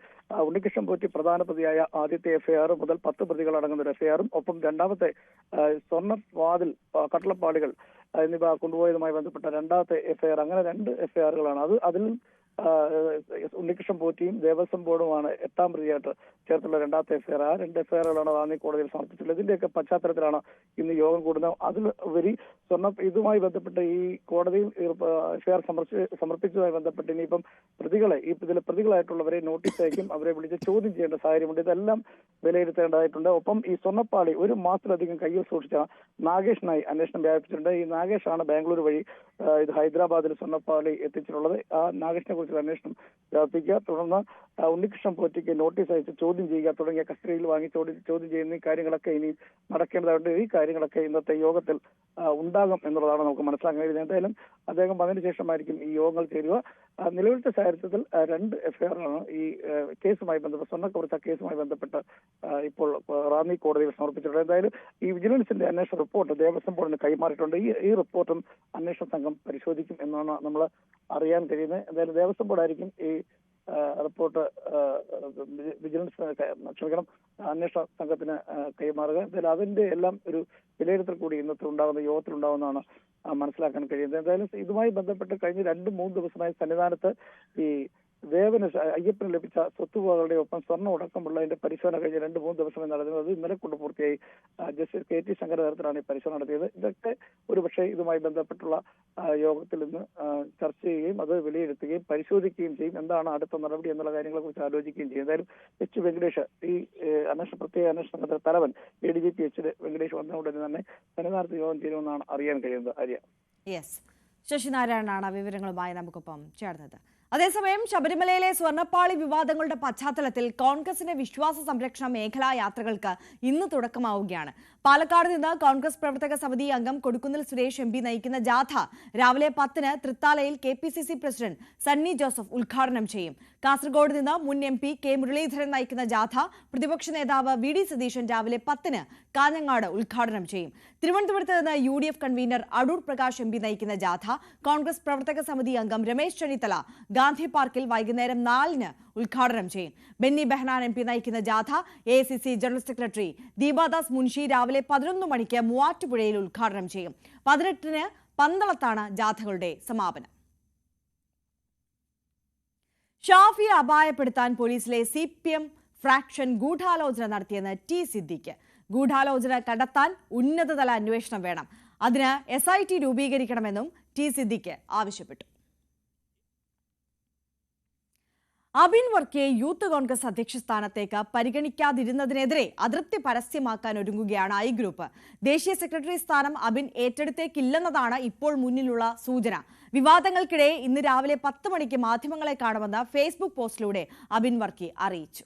ഉണ്ണികൃഷ്ണൻ പോറ്റി പ്രധാന പ്രതിയായ ആദ്യത്തെ FIR മുതൽ 10 പ്രതികൾ അടങ്ങുന്ന ഒരു FIRും ഒപ്പം രണ്ടാമത്തെ സ്വർണ്ണ വാതിൽ കട്ടളപ്പാളികൾ എന്നിവ കൊണ്ടുപോയതുമായി ബന്ധപ്പെട്ട രണ്ടാമത്തെ FIR, അങ്ങനെ 2 FIRകളാണ് അത്. അതിൽ ഉണ്ണികൃഷ്ണൻ പോറ്റിയും ദേവസ്വം ബോർഡുമാണ് 8ാം പ്രതിയായിട്ട് ചേർത്തുള്ള രണ്ടാമത്തെ FIR. ആ 2 FIRകളാണ് റാന്നി കോടതിയിൽ സമർപ്പിച്ചിട്ടുള്ളത്. ഇതിന്റെയൊക്കെ പശ്ചാത്തലത്തിലാണ് ഇന്ന് യോഗം കൂടുന്നത്. അതിൽ ഉപരി ഇതുമായി ബന്ധപ്പെട്ട് ഈ കോടതിയിൽ FIR സമർപ്പിച്ചതുമായി ബന്ധപ്പെട്ട് ഇനിയിപ്പം പ്രതികളെ, ഇതിലെ പ്രതികളായിട്ടുള്ളവരെ നോട്ടീസ് അയക്കും, അവരെ വിളിച്ച് ചോദ്യം ചെയ്യേണ്ട സാഹചര്യമുണ്ട്. ഇതെല്ലാം വിലയിരുത്തേണ്ടതായിട്ടുണ്ട്. ഒപ്പം ഈ സ്വർണ്ണപ്പാളി 1 മാസത്തിലധികം കയ്യിൽ സൂക്ഷിച്ച നാഗേഷിനായി അന്വേഷണം വ്യാപിച്ചിട്ടുണ്ട്. ഈ നാഗേഷാണ് ബാംഗ്ലൂർ വഴി ഇത് ഹൈദരാബാദിൽ സ്വർണ്ണപ്പാളി എത്തിച്ചിട്ടുള്ളത്. ആ നാഗേഷിനെ കുറിച്ചുള്ള അന്വേഷണം വ്യാപിപ്പിക്കുക, തുടർന്ന് ഉണ്ണികൃഷ്ണൻ പോറ്റിക്ക് നോട്ടീസ് അയച്ച് ചോദ്യം ചെയ്യുക തുടങ്ങിയ കസ്റ്റഡിയിൽ വാങ്ങി ചോദ്യം ചെയ്യുന്ന ഈ കാര്യങ്ങളൊക്കെ ഇനി നടക്കേണ്ടതായിട്ട് ഈ കാര്യങ്ങളൊക്കെ ഇന്നത്തെ യോഗത്തിൽ ഉണ്ടാകും എന്നുള്ളതാണ് നമുക്ക് മനസ്സിലാക്കാൻ കഴിയുന്നത്. എന്തായാലും അദ്ദേഹം അതിന് ശേഷമായിരിക്കും ഈ യോഗങ്ങൾ ചേരുക. നിലവിലത്തെ സാഹചര്യത്തിൽ 2 FIRകളാണ് ഈ കേസുമായി ബന്ധപ്പെട്ട് സ്വർണ്ണ കവർച്ച കേസുമായി ബന്ധപ്പെട്ട് ഇപ്പോൾ റാന്നി കോടതിയിൽ സമർപ്പിച്ചിട്ടുണ്ട്. എന്തായാലും ഈ വിജിലൻസിന്റെ അന്വേഷണ റിപ്പോർട്ട് ദേവസ്വം ബോർഡിന് കൈമാറിയിട്ടുണ്ട്. ഈ റിപ്പോർട്ടും അന്വേഷണ സംഘം പരിശോധിക്കും എന്നാണ് നമ്മൾ അറിയാൻ കഴിയുന്നത്. എന്തായാലും ദേവസ്വം ബോർഡായിരിക്കും ഈ റിപ്പോർട്ട് അന്വേഷണ സംഘത്തിന് കൈമാറുക. എന്തായാലും അതിന്റെ എല്ലാം ഒരു വിലയിരുത്തൽ കൂടി ഇന്നത്തെ ഉണ്ടാകുന്ന യോഗത്തിൽ ഉണ്ടാകുന്നതാണ് മനസ്സിലാക്കാൻ കഴിയുന്നത്. എന്തായാലും ഇതുമായി ബന്ധപ്പെട്ട് കഴിഞ്ഞ 2-3 ദിവസമായി സന്നിധാനത്ത് ഈ ദേവന് അയ്യപ്പന് ലഭിച്ച സ്വത്തുവകകളുടെ ഒപ്പം സ്വർണ്ണം അടക്കമുള്ളതിന്റെ പരിശോധന കഴിഞ്ഞ 2-3 ദിവസമായി നടന്നത്. അത് ഇന്നലെ കൊണ്ട് പൂർത്തിയായി. ജസ്റ്റിസ് KT ശങ്കര നേതൃത്വത്തിലാണ് ഈ പരിശോധന നടത്തിയത്. ഇതൊക്കെ ഒരുപക്ഷെ ഇതുമായി ബന്ധപ്പെട്ടുള്ള യോഗത്തിൽ ഇന്ന് ചർച്ച ചെയ്യുകയും അത് വിലയിരുത്തുകയും പരിശോധിക്കുകയും ചെയ്യും. എന്താണ് അടുത്ത നടപടി എന്നുള്ള കാര്യങ്ങളെ കുറിച്ച് ആലോചിക്കുകയും ചെയ്യും. എന്തായാലും H. വെങ്കടേഷ്, ഈ പ്രത്യേക അന്വേഷണ സംഘത്തിന്റെ തലവൻ ADGP H. വെങ്കടേഷ് വന്നയുടനെ തന്നെ സന്നിധാനത്ത് യോഗം ചേരുമെന്നാണ് അറിയാൻ കഴിയുന്നത്. ആര്യ,
ശശിനാരായണനാണ് വിവരങ്ങളുമായി നമുക്കൊപ്പം ചേർന്നത്. അതേസമയം ശബരിമലയിലെ സ്വർണ്ണപ്പാളി വിവാദങ്ങളുടെ പശ്ചാത്തലത്തിൽ കോൺഗ്രസിന്റെ വിശ്വാസ സംരക്ഷണ മേഖലാ യാത്രകൾക്ക് ഇന്ന് തുടക്കമാവുകയാണ്. പാലക്കാട് നിന്ന് കോൺഗ്രസ് പ്രവർത്തക സമിതി അംഗം കൊടിക്കുന്നിൽ സുരേഷ് MP നയിക്കുന്ന ജാഥ രാവിലെ 10-ന് തൃത്താലയിൽ KPCC പ്രസിഡന്റ് സണ്ണി ജോസഫ് ഉദ്ഘാടനം ചെയ്യും. കാസർഗോഡ് നിന്ന് മുൻ MP K. മുരളീധരൻ നയിക്കുന്ന ജാഥ പ്രതിപക്ഷ നേതാവ് VD സതീശൻ രാവിലെ 10-ന് കാഞ്ഞങ്ങാട് ഉദ്ഘാടനം ചെയ്യും. തിരുവനന്തപുരത്ത് നിന്ന് UDF convener Adoor Prakash MP നയിക്കുന്ന ജാഥ കോൺഗ്രസ് പ്രവർത്തക സമിതി അംഗം രമേശ് ചെന്നിത്തല ഗാന്ധി പാർക്കിൽ വൈകുന്നേരം 4-ന് ഉദ്ഘാടനം ചെയ്യും. ബെന്നി ബെഹനാൻ MP നയിക്കുന്ന ജാഥ AICC general secretary Deepa Das Munshi രാവിലെ 11 മണിക്ക് മൂവാറ്റുപുഴയിൽ ഉദ്ഘാടനം ചെയ്യും. 18-ന് പന്തളത്താണ് ജാഥകളുടെ സമാപനം. ഷാഫിയെ അപായപ്പെടുത്താൻ പോലീസിലെ CPM ഫ്രാക്ഷൻ ഗൂഢാലോചന നടത്തിയെന്ന് T. സിദ്ദിഖ്. ഗൂഢാലോചന കണ്ടെത്താൻ ഉന്നതതല അന്വേഷണം വേണം. അതിന് SIT രൂപീകരിക്കണമെന്നും T. സിദ്ദിഖ് ആവശ്യപ്പെട്ടു. അബിൻ വർക്കിയെ യൂത്ത് കോൺഗ്രസ് അധ്യക്ഷ സ്ഥാനത്തേക്ക് പരിഗണിക്കാതിരുന്നതിനെതിരെ അതൃപ്തി പരസ്യമാക്കാൻ ഒരുങ്ങുകയാണ് ഐ ഗ്രൂപ്പ്. ദേശീയ സെക്രട്ടറി സ്ഥാനം അബിൻ ഏറ്റെടുത്തേക്കില്ലെന്നതാണ് ഇപ്പോൾ മുന്നിലുള്ള സൂചന. വിവാദങ്ങൾക്കിടെ ഇന്ന് രാവിലെ 10 മണിക്ക് മാധ്യമങ്ങളെ കാണുമെന്ന് ഫേസ്ബുക്ക് പോസ്റ്റിലൂടെ അബിൻ വർക്കി അറിയിച്ചു.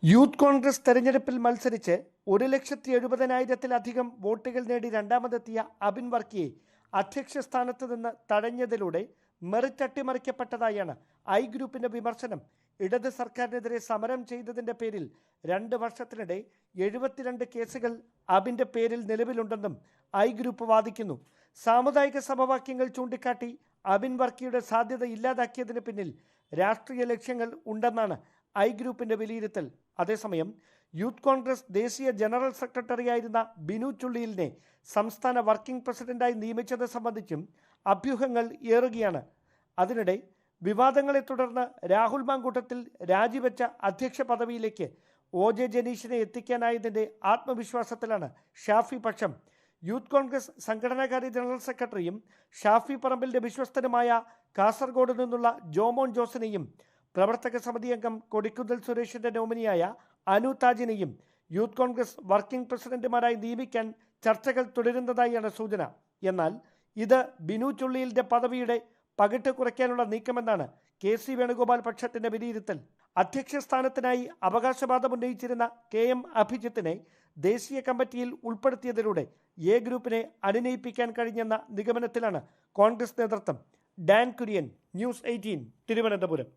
യൂത്ത് കോൺഗ്രസ് തെരഞ്ഞെടുപ്പിൽ മത്സരിച്ച് 1,70,000-ത്തിലധികം വോട്ടുകൾ നേടി രണ്ടാമതെത്തിയ അബിൻ വർക്കിയെ അധ്യക്ഷ സ്ഥാനത്ത് നിന്ന് തടഞ്ഞതിലൂടെ മെറിറ്റ് അട്ടിമറിക്കപ്പെട്ടതായാണ് ഐ ഗ്രൂപ്പിന്റെ വിമർശനം. ഇടത് സർക്കാരിനെതിരെ സമരം ചെയ്തതിന്റെ പേരിൽ 2 വർഷത്തിനിടെ 72 കേസുകൾ അബിന്റെ പേരിൽ നിലവിലുണ്ടെന്നും ഐ ഗ്രൂപ്പ് വാദിക്കുന്നു. സാമുദായിക സമവാക്യങ്ങൾ ചൂണ്ടിക്കാട്ടി അബിൻ വർക്കിയുടെ സാധ്യത ഇല്ലാതാക്കിയതിന് പിന്നിൽ രാഷ്ട്രീയ ലക്ഷ്യങ്ങൾ ഉണ്ടെന്നാണ് ഐ ഗ്രൂപ്പിന്റെ വിലയിരുത്തൽ. അതേസമയം യൂത്ത് കോൺഗ്രസ് ദേശീയ ജനറൽ സെക്രട്ടറിയായിരുന്ന ബിനു ചുള്ളിയിലിനെ സംസ്ഥാന വർക്കിംഗ് പ്രസിഡന്റായി നിയമിച്ചത് സംബന്ധിച്ചും അഭ്യൂഹങ്ങൾ ഏറുകയാണ്. അതിനിടെ വിവാദങ്ങളെ തുടർന്ന് രാഹുൽ മാങ്കൂട്ടത്തിൽ രാജിവെച്ച അധ്യക്ഷ പദവിയിലേക്ക് OJ ജനീഷിനെ എത്തിക്കാനായതിൻ്റെ ആത്മവിശ്വാസത്തിലാണ് ഷാഫി പക്ഷം. യൂത്ത് കോൺഗ്രസ് സംഘടനാകാര്യ ജനറൽ സെക്രട്ടറിയും ഷാഫി പറമ്പിലിന്റെ വിശ്വസ്തനുമായ കാസർഗോഡ് നിന്നുള്ള ജോമോൻ ജോസിനെയും പ്രവർത്തക സമിതി അംഗം കൊടിക്കുന്നിൽ സുരേഷിന്റെ നോമിനിയായ അനു താജിനെയും യൂത്ത് കോൺഗ്രസ് വർക്കിംഗ് പ്രസിഡന്റുമാരായി നിയമിക്കാൻ ചർച്ചകൾ തുടരുന്നതായാണ് സൂചന. എന്നാൽ ഇത് ബിനു ചുള്ളിയിലിന്റെ പദവിയുടെ പകിട്ട് കുറയ്ക്കാനുള്ള നീക്കമെന്നാണ് KC വേണുഗോപാൽ പക്ഷത്തിന്റെ വിലയിരുത്തൽ. അധ്യക്ഷ സ്ഥാനത്തിനായി അവകാശവാദം ഉന്നയിച്ചിരുന്ന KM അഭിജിത്തിനെ ദേശീയ കമ്മിറ്റിയിൽ ഉൾപ്പെടുത്തിയതിലൂടെ എ ഗ്രൂപ്പിനെ അനുനയിപ്പിക്കാൻ കഴിഞ്ഞെന്ന നിഗമനത്തിലാണ് കോൺഗ്രസ് നേതൃത്വം. Dan Kurian, news 18, Thiruvananthapuram.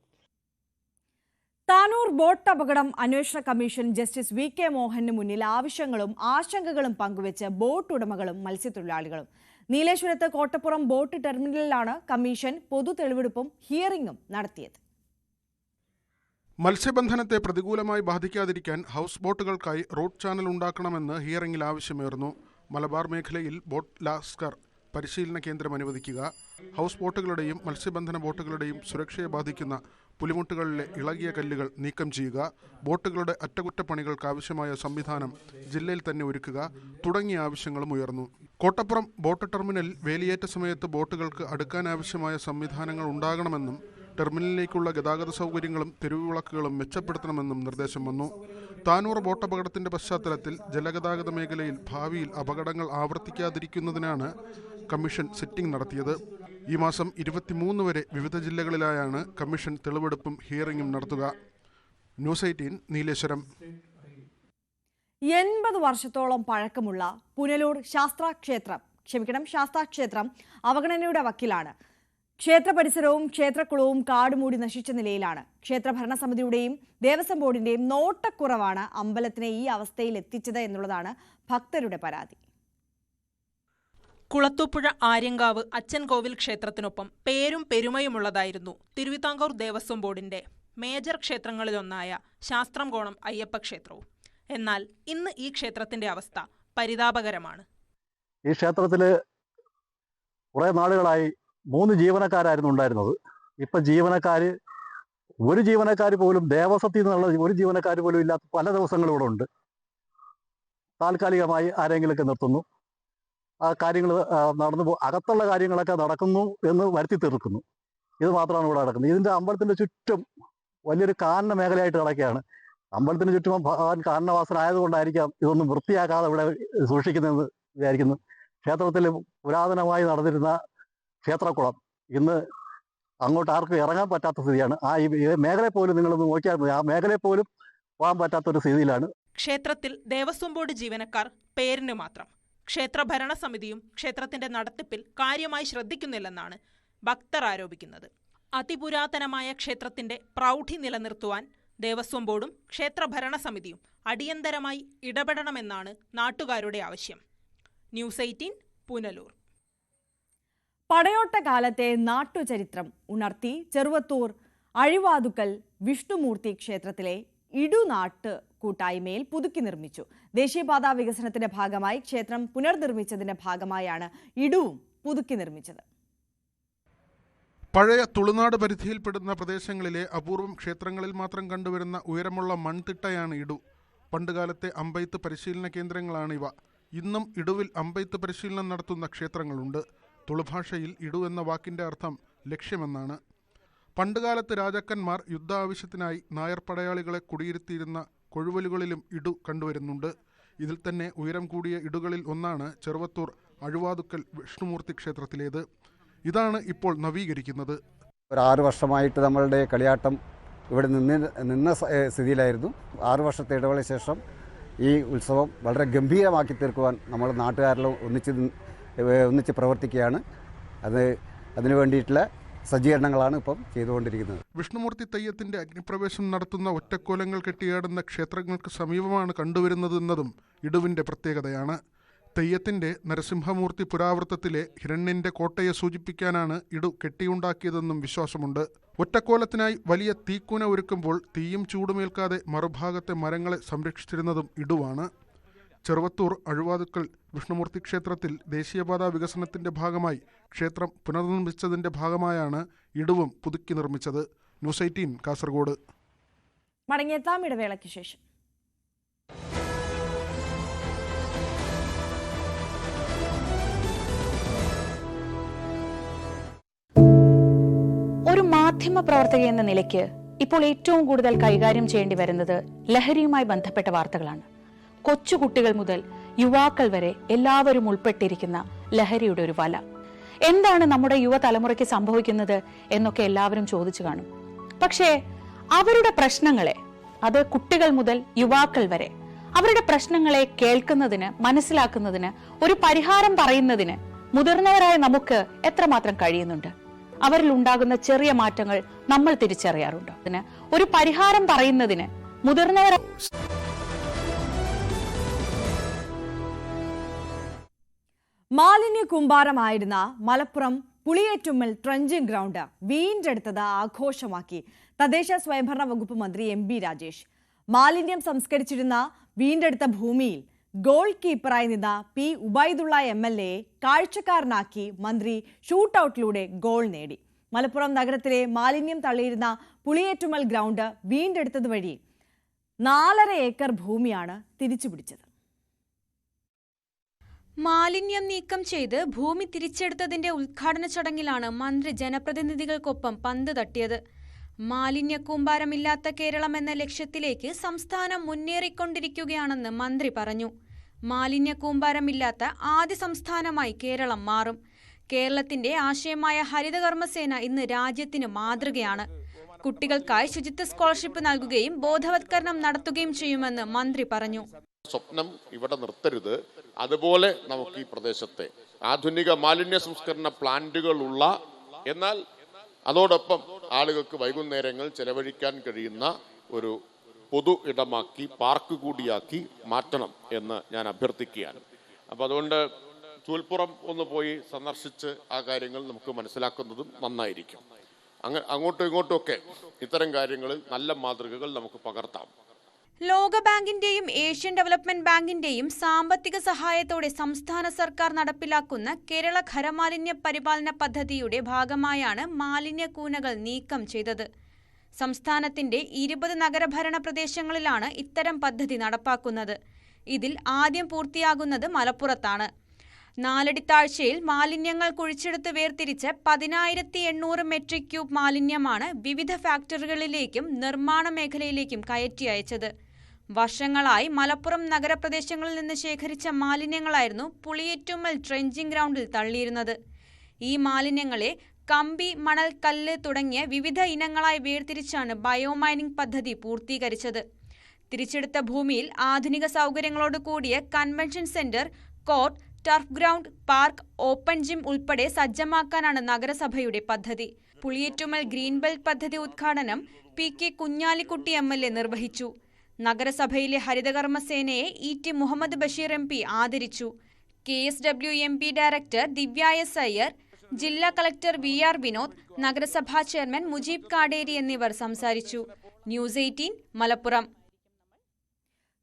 Tanur boat അപകടം അന്വേഷണ കമ്മീഷൻ ജസ്റ്റിസ് VK മോഹന് മുന്നിൽ ആവശ്യങ്ങളും ആശങ്കകളും പങ്കുവെച്ച് ബോട്ട് ഉടമകളും മത്സ്യത്തൊഴിലാളികളും. നീലേശ്വരത്ത് കോട്ടപ്പുറം ബോട്ട് ടെർമിനലിലാണ് കമ്മീഷൻ പൊതു തെളിവെടുപ്പും ഹിയറിംഗും നടത്തിയത്.
മത്സ്യബന്ധനത്തെ പ്രതികൂലമായി ബാധിക്കാതിരിക്കാൻ ഹൗസ് ബോട്ടുകൾക്കായി റോഡ് ചാനൽ ഉണ്ടാക്കണമെന്ന് ഹിയറിംഗിൽ ആവശ്യമേറുന്നു. മലബാർ മേഖലയിൽ ബോട്ട് ലാസ്കർ പരിശീലന കേന്ദ്രം അനുവദിക്കുക, ഹൗസ് ബോട്ടുകളുടെയും മത്സ്യബന്ധന ബോട്ടുകളുടെയും സുരക്ഷയെ ബാധിക്കുന്ന പുലിമുട്ടുകളിലെ ഇളകിയ കല്ലുകൾ നീക്കം ചെയ്യുക, ബോട്ടുകളുടെ അറ്റകുറ്റപ്പണികൾക്ക് ആവശ്യമായ സംവിധാനം ജില്ലയിൽ തന്നെ ഒരുക്കുക തുടങ്ങിയ ആവശ്യങ്ങളും ഉയർന്നു. കോട്ടപ്പുറം ബോട്ട് ടെർമിനലിൽ വേലിയേറ്റ സമയത്ത് ബോട്ടുകൾക്ക് അടുക്കാനാവശ്യമായ സംവിധാനങ്ങൾ ഉണ്ടാകണമെന്നും ടെർമിനലിലേക്കുള്ള ഗതാഗത സൗകര്യങ്ങളും തെരുവ് വിളക്കുകളും മെച്ചപ്പെടുത്തണമെന്നും നിർദ്ദേശം വന്നു. താനൂർ ബോട്ട് അപകടത്തിന്റെ പശ്ചാത്തലത്തിൽ ജലഗതാഗത മേഖലയിൽ ഭാവിയിൽ അപകടങ്ങൾ ആവർത്തിക്കാതിരിക്കുന്നതിനാണ് കമ്മീഷൻ സിറ്റിംഗ് നടത്തിയത്. ഈ മാസം 23 വരെ വിവിധ ജില്ലകളിലായാണ് കമ്മീഷൻ തെളിവെടുപ്പും ഹിയറിംഗും നടത്തുക. ന്യൂസ് 18 നീലേശ്വരം.
80 വർഷത്തോളം പഴക്കമുള്ള പുനലൂർ ശാസ്താക്ഷേത്രം അവഗണനയുടെ വക്കിലാണ്. ക്ഷേത്ര പരിസരവും ക്ഷേത്രക്കുളവും കാടുമൂടി നശിച്ച നിലയിലാണ്. ക്ഷേത്ര ഭരണസമിതിയുടെയും ദേവസ്വം ബോർഡിന്റെയും നോട്ടക്കുറവാണ് അമ്പലത്തിനെ ഈ അവസ്ഥയിൽ എത്തിച്ചത് എന്നുള്ളതാണ് ഭക്തരുടെ പരാതി.
കുളത്തൂപ്പുഴ ആര്യങ്കാവ് അച്ചൻകോവിൽ ക്ഷേത്രത്തിനൊപ്പം പേരും പെരുമയുമുള്ളതായിരുന്നു തിരുവിതാംകൂർ ദേവസ്വം ബോർഡിന്റെ മേജർ ക്ഷേത്രങ്ങളിലൊന്നായ ശാസ്ത്രംകോണം അയ്യപ്പ ക്ഷേത്രവും. എന്നാൽ ഇന്ന് ഈ ക്ഷേത്രത്തിന്റെ അവസ്ഥ പരിതാപകരമാണ്.
ഈ ക്ഷേത്രത്തിൽ കുറേ നാളുകളായി 3 ജീവനക്കാരായിരുന്നു ഉണ്ടായിരുന്നത്. ഇപ്പം ഒരു ജീവനക്കാർ പോലും ദേവസ്വത്തിൽ നിന്നുള്ള ഒരു ജീവനക്കാർ പോലും ഇല്ലാത്ത പല ദിവസങ്ങളും ഇവിടെ ഉണ്ട്. താൽക്കാലികമായി ആരെങ്കിലുമൊക്കെ നിർത്തുന്നു, ആ കാര്യങ്ങൾ അകത്തുള്ള കാര്യങ്ങളൊക്കെ നടക്കുന്നു എന്ന് വരുത്തി തീർക്കുന്നു. ഇത് മാത്രമാണ് ഇവിടെ നടക്കുന്നത്. ഇതിൻ്റെ അമ്പലത്തിൻ്റെ ചുറ്റും വലിയൊരു കാനന മേഖലയായിട്ട് കിടക്കുകയാണ്. അമ്പലത്തിന് ചുറ്റും ഭഗവാൻ കാനനവാസനായതുകൊണ്ടായിരിക്കാം ഇതൊന്നും വൃത്തിയാക്കാതെ ഇവിടെ സൂക്ഷിക്കുന്നതെന്ന് വിചാരിക്കുന്നു. ക്ഷേത്രത്തിൽ പുരാതനമായി നടന്നിരുന്ന ക്ഷേത്രക്കുളം ഇന്ന് അങ്ങോട്ട് ആർക്കും ഇറങ്ങാൻ പറ്റാത്ത സ്ഥിതിയാണ്. ഈ മേഖലയിൽ പോലും നിങ്ങളൊന്ന് നോക്കിയാൽ മതി, ആ മേഖലയിൽ പോലും പോകാൻ പറ്റാത്തൊരു സ്ഥിതിയിലാണ്.
ക്ഷേത്രത്തിൽ ദേവസ്വം ബോർഡ് ജീവനക്കാർ പേരിന് മാത്രം. ക്ഷേത്ര ഭരണസമിതിയും ക്ഷേത്രത്തിന്റെ നടത്തിപ്പിൽ കാര്യമായി ശ്രദ്ധിക്കുന്നില്ലെന്നാണ് ഭക്തർ ആരോപിക്കുന്നത്. അതിപുരാതനമായ ക്ഷേത്രത്തിന്റെ പ്രൗഢി നിലനിർത്തുവാൻ ദേവസ്വം ബോർഡും ക്ഷേത്ര ഭരണസമിതിയും അടിയന്തരമായി ഇടപെടണമെന്നാണ് നാട്ടുകാരുടെ ആവശ്യം. ന്യൂസ് 18 പുനലൂർ.
പടയോട്ട കാലത്തെ നാട്ടുചരിത്രം ഉണർത്തി ചെറുവത്തൂർ അഴിവാതുക്കൽ വിഷ്ണുമൂർത്തി ക്ഷേത്രത്തിലെ ഇടുനാട്ട് കൂട്ടായ്മയിൽ പുതുക്കി നിർമ്മിച്ചു. ദേശീയപാതാ വികസനത്തിന്റെ ഭാഗമായി ക്ഷേത്രം പുനർനിർമ്മിച്ചതിന്റെ ഭാഗമായാണ് ഇടുവും പുതുക്കി നിർമ്മിച്ചത്.
പഴയ തുളുനാട് പരിധിയിൽപ്പെടുന്ന പ്രദേശങ്ങളിലെ അപൂർവം ക്ഷേത്രങ്ങളിൽ മാത്രം കണ്ടുവരുന്ന ഉയരമുള്ള മൺതിട്ടയാണ് ഇടു. പണ്ടുകാലത്തെ അമ്പെയ്ത്ത് പരിശീലന കേന്ദ്രങ്ങളാണ് ഇവ. ഇന്നും ഇടുവിൽ അമ്പെയ്ത്ത് പരിശീലനം നടത്തുന്ന ക്ഷേത്രങ്ങളുണ്ട്. തുളുഭാഷയിൽ ഇടു എന്ന വാക്കിന്റെ അർത്ഥം ലക്ഷ്യമെന്നാണ്. പണ്ടുകാലത്ത് രാജാക്കന്മാർ യുദ്ധ ആവശ്യത്തിനായി നായർ പടയാളികളെ കുടിയിരുത്തിയിരുന്ന കൊഴുവലുകളിലും ഇടു കണ്ടുവരുന്നുണ്ട്. ഇതിൽ തന്നെ ഉയരം കൂടിയ ഇടുകളിൽ ഒന്നാണ് ചെറുവത്തൂർ അഴിവാതുക്കൽ വിഷ്ണുമൂർത്തി ക്ഷേത്രത്തിലേത്. ഇതാണ് ഇപ്പോൾ നവീകരിക്കുന്നത്.
ഒരു 6 വർഷമായിട്ട് നമ്മളുടെ കളിയാട്ടം ഇവിടെ നിന്ന സ്ഥിതിയിലായിരുന്നു. 6 വർഷത്തെ ഇടവേളയ്ക്ക് ശേഷം ഈ ഉത്സവം വളരെ ഗംഭീരമാക്കി തീർക്കുവാൻ നമ്മൾ നാട്ടുകാരെല്ലാം ഒന്നിച്ച് പ്രവർത്തിക്കുകയാണ്. അതിനു വേണ്ടിയിട്ടുള്ള സജ്ജീകരണങ്ങളാണ് ഇപ്പം ചെയ്തുകൊണ്ടിരിക്കുന്നത്.
വിഷ്ണുമൂർത്തി തെയ്യത്തിന്റെ അഗ്നിപ്രവേശം നടത്തുന്ന ഒറ്റക്കോലങ്ങൾ കെട്ടിയാടുന്ന ക്ഷേത്രങ്ങൾക്ക് സമീപമാണ് കണ്ടുവരുന്നതെന്നതും ഇടുവിന്റെ പ്രത്യേകതയാണ്. തെയ്യത്തിന്റെ നരസിംഹമൂർത്തി പുരാവൃത്തത്തിലെ ഹിരണ്യന്റെ കോട്ടയെ സൂചിപ്പിക്കാനാണ് ഇടു കെട്ടിയുണ്ടാക്കിയതെന്നും വിശ്വാസമുണ്ട്. ഒറ്റക്കോലത്തിനായി വലിയ തീക്കൂന ഒരുക്കുമ്പോൾ തീയും ചൂടുമേൽക്കാതെ മറുഭാഗത്തെ മരങ്ങളെ സംരക്ഷിച്ചിരുന്നതും ഇടുവാണ്. ചെറുവത്തൂർ അഴിവാതുക്കൽ വിഷ്ണുമൂർത്തി ക്ഷേത്രത്തിൽ ദേശീയപാതാ വികസനത്തിന്റെ ഭാഗമായി ക്ഷേത്രം പുനർനിർമ്മിച്ചതിന്റെ ഭാഗമായാണ് ഇടുവും പുതുക്കി നിർമ്മിച്ചത്. ന്യൂസ് 18 കാസർഗോഡ്.
മടങ്ങിയെത്താം ഇടവേളയ്ക്ക് ശേഷം.
ഒരു മാധ്യമ പ്രവർത്തക എന്ന നിലയ്ക്ക് ഇപ്പോൾ ഏറ്റവും കൂടുതൽ കൈകാര്യം ചെയ്യേണ്ടി വരുന്നത് ലഹരിയുമായി ബന്ധപ്പെട്ട വാർത്തകളാണ്. കൊച്ചുകുട്ടികൾ മുതൽ യുവാക്കൾ വരെ എല്ലാവരും ഉൾപ്പെട്ടിരിക്കുന്ന ലഹരിയുടെ ഒരു വല. എന്താണ് നമ്മുടെ യുവതലമുറയ്ക്ക് സംഭവിക്കുന്നത് എന്നൊക്കെ എല്ലാവരും ചോദിച്ചു കാണും. പക്ഷേ അവരുടെ പ്രശ്നങ്ങളെ, അത് കുട്ടികൾ മുതൽ യുവാക്കൾ വരെ, അവരുടെ പ്രശ്നങ്ങളെ കേൾക്കുന്നതിന്, മനസ്സിലാക്കുന്നതിന്, ഒരു പരിഹാരം പറയുന്നതിന് മുതിർന്നവരായ നമുക്ക് എത്രമാത്രം കഴിയുന്നുണ്ട്? അവരിൽ ഉണ്ടാകുന്ന ചെറിയ മാറ്റങ്ങൾ നമ്മൾ തിരിച്ചറിയാറുണ്ട്. അതിന് ഒരു പരിഹാരം പറയുന്നതിന് മുതിർന്നവർ.
മാലിന്യ കൂമ്പാരമായിരുന്ന മലപ്പുറം പുളിയേറ്റുമ്മൽ ട്രഞ്ചിങ് ഗ്രൗണ്ട് വീണ്ടെടുത്തത് ആഘോഷമാക്കി തദ്ദേശ സ്വയംഭരണ വകുപ്പ് മന്ത്രി എം ബി രാജേഷ്. മാലിന്യം സംസ്കരിച്ചിരുന്ന വീണ്ടെടുത്ത ഭൂമിയിൽ ഗോൾ കീപ്പറായി നിന്ന പി ഉബൈദുള്ള MLA കാഴ്ചക്കാരനാക്കി മന്ത്രി ഷൂട്ടൌട്ടിലൂടെ ഗോൾ നേടി. മലപ്പുറം നഗരത്തിലെ മാലിന്യം തള്ളിയിരുന്ന പുളിയേറ്റുമ്മൽ ഗ്രൗണ്ട് വീണ്ടെടുത്തത് വഴി 4.5 ഏക്കർ ഭൂമിയാണ് തിരിച്ചുപിടിച്ചത്.
മാലിന്യം നീക്കം ചെയ്ത് ഭൂമി തിരിച്ചെടുത്തതിന്റെ ഉദ്ഘാടന ചടങ്ങിലാണ് മന്ത്രി ജനപ്രതിനിധികൾക്കൊപ്പം പന്ത് തട്ടിയത്. മാലിന്യ കൂമ്പാരമില്ലാത്ത കേരളം എന്ന ലക്ഷ്യത്തിലേക്ക് സംസ്ഥാനം മുന്നേറിക്കൊണ്ടിരിക്കുകയാണെന്ന് മന്ത്രി പറഞ്ഞു. മാലിന്യ കൂമ്പാരമില്ലാത്ത ആദ്യ സംസ്ഥാനമായി കേരളം മാറും. കേരളത്തിന്റെ ആശയമായ ഹരിതകർമ്മസേന ഇന്ന് രാജ്യത്തിന് മാതൃകയാണ്. കുട്ടികൾക്കായി ശുചിത്വ സ്കോളർഷിപ്പ് നൽകുകയും ബോധവത്കരണം നടത്തുകയും ചെയ്യുമെന്ന് മന്ത്രി പറഞ്ഞു.
സ്വപ്നം ഇവിടെ നിർത്തരുത്. അതുപോലെ നമുക്ക് ഈ പ്രദേശത്തെ ആധുനിക മാലിന്യ സംസ്കരണ പ്ലാന്റുകളുള്ള, എന്നാൽ അതോടൊപ്പം ആളുകൾക്ക് വൈകുന്നേരങ്ങൾ ചെലവഴിക്കാൻ കഴിയുന്ന ഒരു പൊതു ഇടമാക്കി, പാർക്ക് കൂടിയാക്കി മാറ്റണം എന്ന് ഞാൻ അഭ്യർത്ഥിക്കുകയാണ്. അപ്പോൾ അതുകൊണ്ട് ചൂൽപ്പുറം ഒന്ന് പോയി സന്ദർശിച്ച് ആ കാര്യങ്ങൾ നമുക്ക് മനസ്സിലാക്കുന്നതും നന്നായിരിക്കും. അങ്ങോട്ടും ഇങ്ങോട്ടുമൊക്കെ ഇത്തരം കാര്യങ്ങളിൽ നല്ല മാതൃകകൾ നമുക്ക് പകർത്താം.
ലോകബാങ്കിന്റെയും ഏഷ്യൻ ഡെവലപ്മെന്റ് ബാങ്കിന്റെയും സാമ്പത്തിക സഹായത്തോടെ സംസ്ഥാന സർക്കാർ നടപ്പിലാക്കുന്ന കേരള ഖരമാലിന്യ പരിപാലന പദ്ധതിയുടെ ഭാഗമായാണ് മാലിന്യ കൂനകൾ നീക്കം ചെയ്തത്. സംസ്ഥാനത്തിന്റെ 20 നഗരഭരണ പ്രദേശങ്ങളിലാണ് ഇത്തരം പദ്ധതി നടപ്പാക്കുന്നത്. ഇതിൽ ആദ്യം പൂർത്തിയാകുന്നത് മലപ്പുറത്താണ്. 4 അടി താഴ്ചയിൽ മാലിന്യങ്ങൾ കുഴിച്ചെടുത്ത് വേർതിരിച്ച് 10,800 മെട്രിക് ക്യൂബ് മാലിന്യമാണ് വിവിധ ഫാക്ടറികളിലേക്കും നിർമ്മാണ മേഖലയിലേക്കും കയറ്റി അയച്ചത്. വർഷങ്ങളായി മലപ്പുറം നഗരപ്രദേശങ്ങളിൽ നിന്ന് ശേഖരിച്ച മാലിന്യങ്ങളായിരുന്നു പുളിയേറ്റുമ്മൽ ട്രെഞ്ചിങ് ഗ്രൗണ്ടിൽ തള്ളിയിരുന്നത്. ഈ മാലിന്യങ്ങളെ കമ്പി, മണൽ, കല്ല് തുടങ്ങിയ വിവിധ ഇനങ്ങളായി വേർതിരിച്ചാണ് ബയോമൈനിംഗ് പദ്ധതി പൂർത്തീകരിച്ചത്. തിരിച്ചെടുത്ത ഭൂമിയിൽ ആധുനിക സൗകര്യങ്ങളോട് കൂടിയ convention centre, court, turf ground, park, open gym ഉൾപ്പെടെ സജ്ജമാക്കാനാണ് നഗരസഭയുടെ പദ്ധതി. പുളിയേറ്റുമ്മൽ ഗ്രീൻ ബെൽറ്റ് പദ്ധതി ഉദ്ഘാടനം PK കുഞ്ഞാലിക്കുട്ടി MLA നിർവഹിച്ചു. നഗരസഭയിലെ ഹരിതകർമ്മസേനയെ ET മുഹമ്മദ് ബഷീർ MP ആദരിച്ചു. KSW MP ഡയറക്ടർ ദിവ്യ S. അയ്യർ, ജില്ലാ കളക്ടർ VR വിനോദ്, നഗരസഭാ ചെയർമാൻ മുജീബ് കാടേരി എന്നിവർ സംസാരിച്ചു. ന്യൂസ് 18 മലപ്പുറം.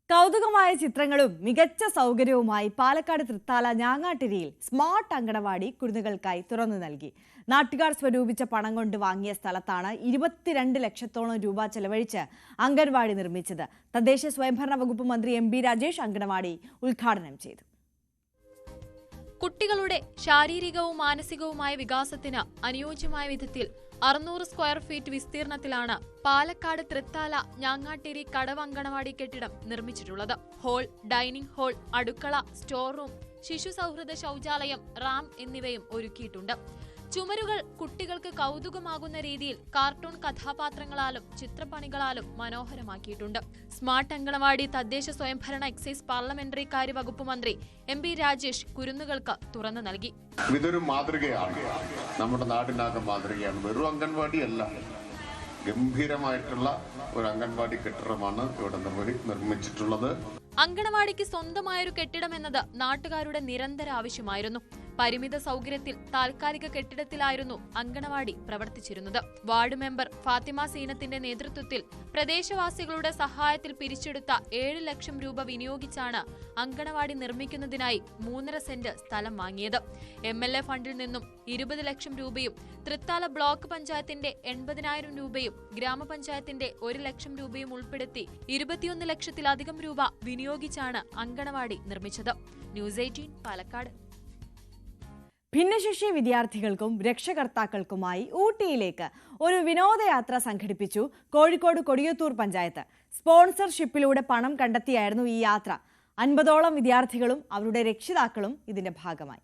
കൗതുകമായ ചിത്രങ്ങളും മികച്ച സൗകര്യവുമായി പാലക്കാട് തൃത്താല ഞാങ്ങാട്ടിരിയിൽ സ്മാർട്ട് അങ്കണവാടി കുരുന്നുകൾക്കായി തുറന്നു നൽകി. നാട്ടുകാർ സ്വരൂപിച്ച പണം കൊണ്ട് വാങ്ങിയ സ്ഥലത്താണ് 22 ലക്ഷത്തോളം രൂപ ചെലവഴിച്ച് അംഗൻവാടി നിർമ്മിച്ചത്. തദ്ദേശ സ്വയംഭരണ വകുപ്പ് മന്ത്രി MB രാജേഷ് അങ്കണവാടി ഉദ്ഘാടനം ചെയ്തു.
കുട്ടികളുടെ ശാരീരികവും മാനസികവുമായ വികാസത്തിന് അനുയോജ്യമായ വിധത്തിൽ 600 സ്ക്വയർ ഫീറ്റ് വിസ്തീർണത്തിലാണ് പാലക്കാട് തൃത്താല ഞാങ്ങാട്ടേരി കടവ് അങ്കണവാടി കെട്ടിടം നിർമ്മിച്ചിട്ടുള്ളത്. ഹാൾ, ഡൈനിംഗ് ഹാൾ, അടുക്കള, സ്റ്റോർ റൂം, ശിശു സൗഹൃദ ശൗചാലയം, റാം എന്നിവയും ഒരുക്കിയിട്ടുണ്ട്. ചുമരുകൾ കുട്ടികൾക്ക് കൗതുകമാകുന്ന രീതിയിൽ കാർട്ടൂൺ കഥാപാത്രങ്ങളാലും ചിത്രപ്പണികളാലും മനോഹരമാക്കിയിട്ടുണ്ട്. സ്മാർട്ട് അങ്കണവാടി തദ്ദേശ സ്വയംഭരണ എക്സൈസ് പാർലമെന്ററി കാര്യ വകുപ്പ് മന്ത്രി MB രാജേഷ് കുരുന്നുകൾക്ക് തുറന്നു നൽകി.
ഇതൊരു മാതൃകയാണ്, നമ്മുടെ നാടിനാകെ മാതൃകയാണ്. വെറും അംഗൻവാടിയല്ല, ഗംഭീരമായിട്ടുള്ള ഒരു അംഗൻവാടി കെട്ടിടമാണ് ഇവിടെ നിർമ്മിച്ചിട്ടുള്ളത്.
അങ്കണവാടിക്ക് സ്വന്തമായൊരു കെട്ടിടം എന്നത് നാട്ടുകാരുടെ നിരന്തര ആവശ്യമായിരുന്നു. പരിമിത സൗകര്യത്തിൽ താൽക്കാലിക കെട്ടിടത്തിലായിരുന്നു അങ്കണവാടി പ്രവർത്തിച്ചിരുന്നത്. വാർഡ് മെമ്പർ ഫാത്തിമ സീനത്തിന്റെ നേതൃത്വത്തിൽ പ്രദേശവാസികളുടെ സഹായത്തിൽ പിരിച്ചെടുത്ത 7 ലക്ഷം രൂപ വിനിയോഗിച്ചാണ് അങ്കണവാടി നിർമ്മിക്കുന്നതിനായി 3.5 സെന്റ് സ്ഥലം വാങ്ങിയത്. MLA ഫണ്ടിൽ നിന്നും 20 ലക്ഷം രൂപയും തൃത്താല ബ്ലോക്ക് പഞ്ചായത്തിന്റെ 80,000 രൂപയും ഗ്രാമപഞ്ചായത്തിന്റെ 1 ലക്ഷം രൂപയും ഉൾപ്പെടുത്തി 21 ലക്ഷത്തിലധികം രൂപ വിനിയോഗിച്ചാണ് അങ്കണവാടി നിർമ്മിച്ചത്. ന്യൂസ് 18 പാലക്കാട്.
ഭിന്നശേഷി വിദ്യാർത്ഥികൾക്കും രക്ഷകർത്താക്കൾക്കുമായി ഊട്ടിയിലേക്ക് ഒരു വിനോദയാത്ര സംഘടിപ്പിച്ചു കോഴിക്കോട് കൊടിയത്തൂർ പഞ്ചായത്ത്. സ്പോൺസർഷിപ്പിലൂടെ പണം കണ്ടെത്തിയായിരുന്നു ഈ യാത്ര. 50ഓളം വിദ്യാർത്ഥികളും അവരുടെ രക്ഷിതാക്കളും ഇതിന്റെ ഭാഗമായി.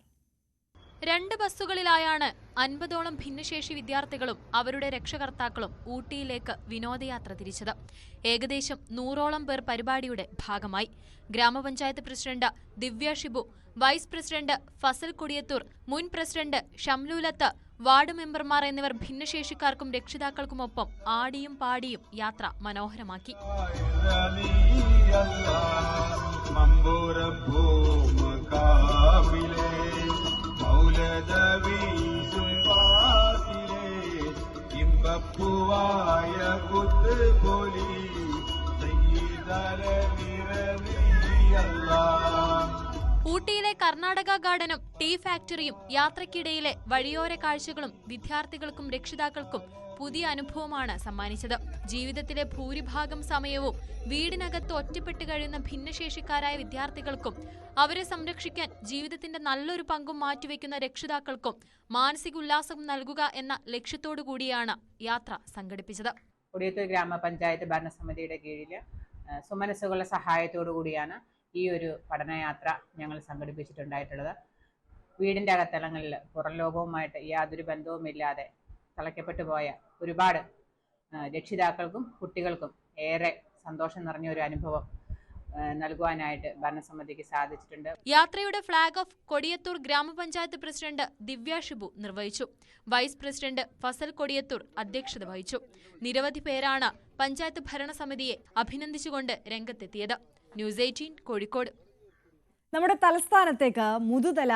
2 ബസ്സുകളിലായാണ് 50ഓളം ഭിന്നശേഷി വിദ്യാർത്ഥികളും അവരുടെ രക്ഷകർത്താക്കളും ഊട്ടിയിലേക്ക് വിനോദയാത്ര തിരിച്ചത്. ഏകദേശം 100ഓളം പേർ പരിപാടിയുടെ ഭാഗമായി. ഗ്രാമപഞ്ചായത്ത് പ്രസിഡന്റ് ദിവ്യ ഷിബു, വൈസ് പ്രസിഡന്റ് ഫസൽ കൊടിയത്തൂർ, മുൻ പ്രസിഡന്റ് ഷംലൂലത്ത്, വാർഡ് മെമ്പർമാർ എന്നിവർ ഭിന്നശേഷിക്കാർക്കും രക്ഷിതാക്കൾക്കുമൊപ്പം ആടിയും പാടിയും യാത്ര മനോഹരമാക്കി. ഊട്ടിയിലെ കർണാടക ഗാർഡനും ടീ ഫാക്ടറിയും യാത്രക്കിടയിലെ വഴിയോര കാഴ്ചകളും വിദ്യാർത്ഥികൾക്കും രക്ഷിതാക്കൾക്കും പുതിയ അനുഭവമാണ് സമ്മാനിച്ചത്. ജീവിതത്തിലെ ഭൂരിഭാഗം സമയവും വീടിനകത്ത് ഒറ്റപ്പെട്ട് കഴിയുന്ന ഭിന്നശേഷിക്കാരായ വിദ്യാർത്ഥികൾക്കും അവരെ സംരക്ഷിക്കാൻ ജീവിതത്തിന്റെ നല്ലൊരു പങ്കും മാറ്റിവെക്കുന്ന രക്ഷിതാക്കൾക്കും മാനസിക ഉല്ലാസം നൽകുക എന്ന ലക്ഷ്യത്തോടു കൂടിയാണ് യാത്ര സംഘടിപ്പിച്ചത്.
കൊടിയത്തൂർ ഗ്രാമപഞ്ചായത്ത് ഭരണസമിതിയുടെ കീഴിൽ സുമനസ്സുകളുടെ സഹായത്തോടു കൂടിയാണ് ഈ ഒരു പഠനയാത്ര ഞങ്ങൾ സംഘടിപ്പിച്ചിട്ടുണ്ടായിട്ടുള്ളത്. വീടിൻ്റെ അകത്തളങ്ങളിൽ പുറം ലോകവുമായിട്ട് യാതൊരു ബന്ധവുമില്ലാതെ തളയ്ക്കപ്പെട്ടു പോയ ഒരുപാട് രക്ഷിതാക്കൾക്കും കുട്ടികൾക്കും ഏറെ സന്തോഷം നിറഞ്ഞ ഒരു അനുഭവം നൽകുവാനായിട്ട് ഭരണസമിതിക്ക് സാധിച്ചിട്ടുണ്ട്.
യാത്രയുടെ ഫ്ളാഗ് ഓഫ് കൊടിയത്തൂർ ഗ്രാമപഞ്ചായത്ത് പ്രസിഡന്റ് ദിവ്യ ഷിബു നിർവഹിച്ചു. വൈസ് പ്രസിഡന്റ് ഫസൽ കൊടിയത്തൂർ അധ്യക്ഷത വഹിച്ചു. നിരവധി പേരാണ് പഞ്ചായത്ത് ഭരണസമിതിയെ അഭിനന്ദിച്ചുകൊണ്ട് രംഗത്തെത്തിയത്. ന്യൂസ് 18 കോഴിക്കോട്.
നമ്മുടെ തലസ്ഥാനത്തേക്ക് മുതുതല